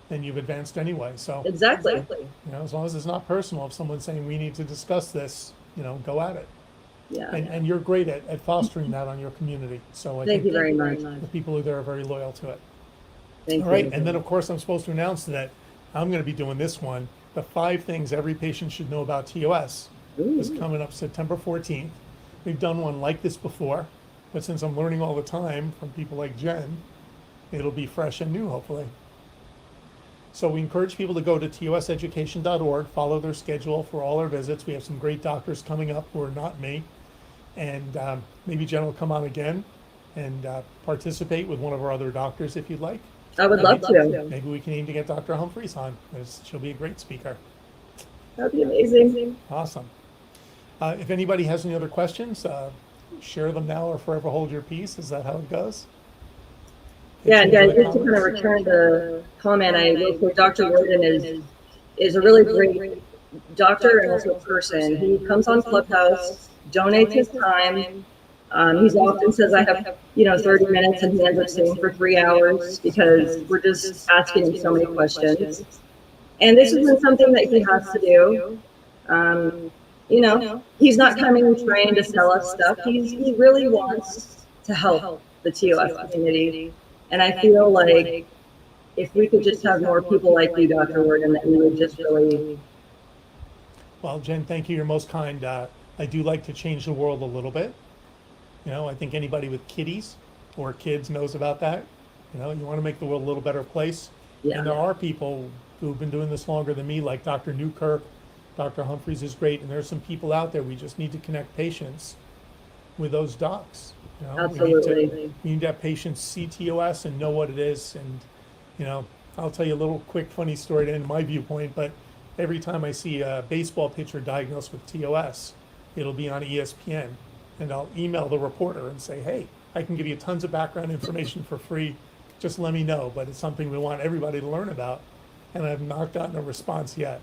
then you've advanced anyway. So, Exactly. you know, as long as it's not personal, if someone's saying we need to discuss this, you know, go at it. Yeah. And you're great at fostering that on your community. So I Thank think you very much. the people who are there are very loyal to it. Thank All right, you. and then of course I'm supposed to announce that I'm going to be doing this one, the 5 things every patient should know about TOS, is Ooh. coming up September 14th. We've done one like this before, but since I'm learning all the time from people like Jen, it'll be fresh and new, hopefully. So we encourage people to go to toseducation.org, follow their schedule for all our visits. We have some great doctors coming up who are not me, and maybe Jen will come on again and participate with one of our other doctors if you'd like. I would love to. Maybe we can aim to get Dr. Humphreys on, because she'll be a great speaker. That'd be amazing. Awesome. If anybody has any other questions, share them now or forever hold your peace. Is that how it goes? Yeah, and Any other just to kind of comments? return the comment, I will say Dr. Worden is a really great doctor and also person. He comes on Clubhouse, donates his time. He's often says I have, 30 minutes, and he ends up staying for 3 hours because we're just asking him so many questions. And this isn't something that he has to do. He's not coming trying to sell us stuff. He really wants to help the TOS community. And I feel like if we could just have more people like you, Dr. Worden, that we would just really. Well, Jen, thank you. You're most kind. I do like to change the world a little bit. I think anybody with kiddies or kids knows about that. You want to make the world a little better place. Yeah. And there are people who've been doing this longer than me, like Dr. Newkirk. Dr. Humphreys is great. And there's some people out there. We just need to connect patients with those docs. Absolutely. We need to have patients see TOS and know what it is. And, I'll tell you a little quick funny story to end my viewpoint, but every time I see a baseball pitcher diagnosed with TOS, it'll be on ESPN. And I'll email the reporter and say, hey, I can give you tons of background information for free. Just let me know. But it's something we want everybody to learn about. And I've not gotten a response yet.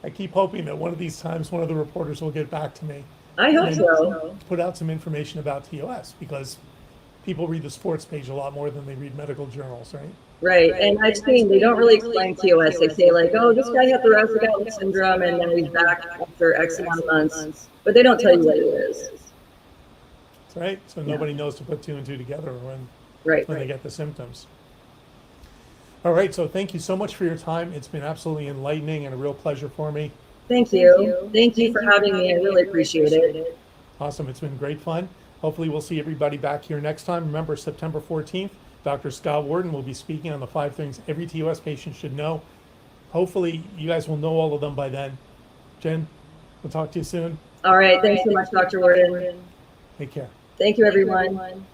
I keep hoping that one of these times one of the reporters will get back to me. I hope and so. put out some information about TOS, because people read the sports page a lot more than they read medical journals, right? Right. And I've seen they don't really explain TOS. They say like, oh, this guy had thoracic outlet syndrome and then he's back after X amount of months. But they don't tell you what it is. That's right. So nobody knows to put 2 and 2 together when they get the symptoms. All right. So thank you so much for your time. It's been absolutely enlightening and a real pleasure for me. Thank you. Thank you for having me. I really appreciate it. Awesome. It's been great fun. Hopefully we'll see everybody back here next time. Remember, September 14th, Dr. Scott Worden will be speaking on the 5 things every TOS patient should know. Hopefully you guys will know all of them by then. Jen, we'll talk to you soon. All right. Thanks so much, Dr. Worden. Take care. Thank you, everyone.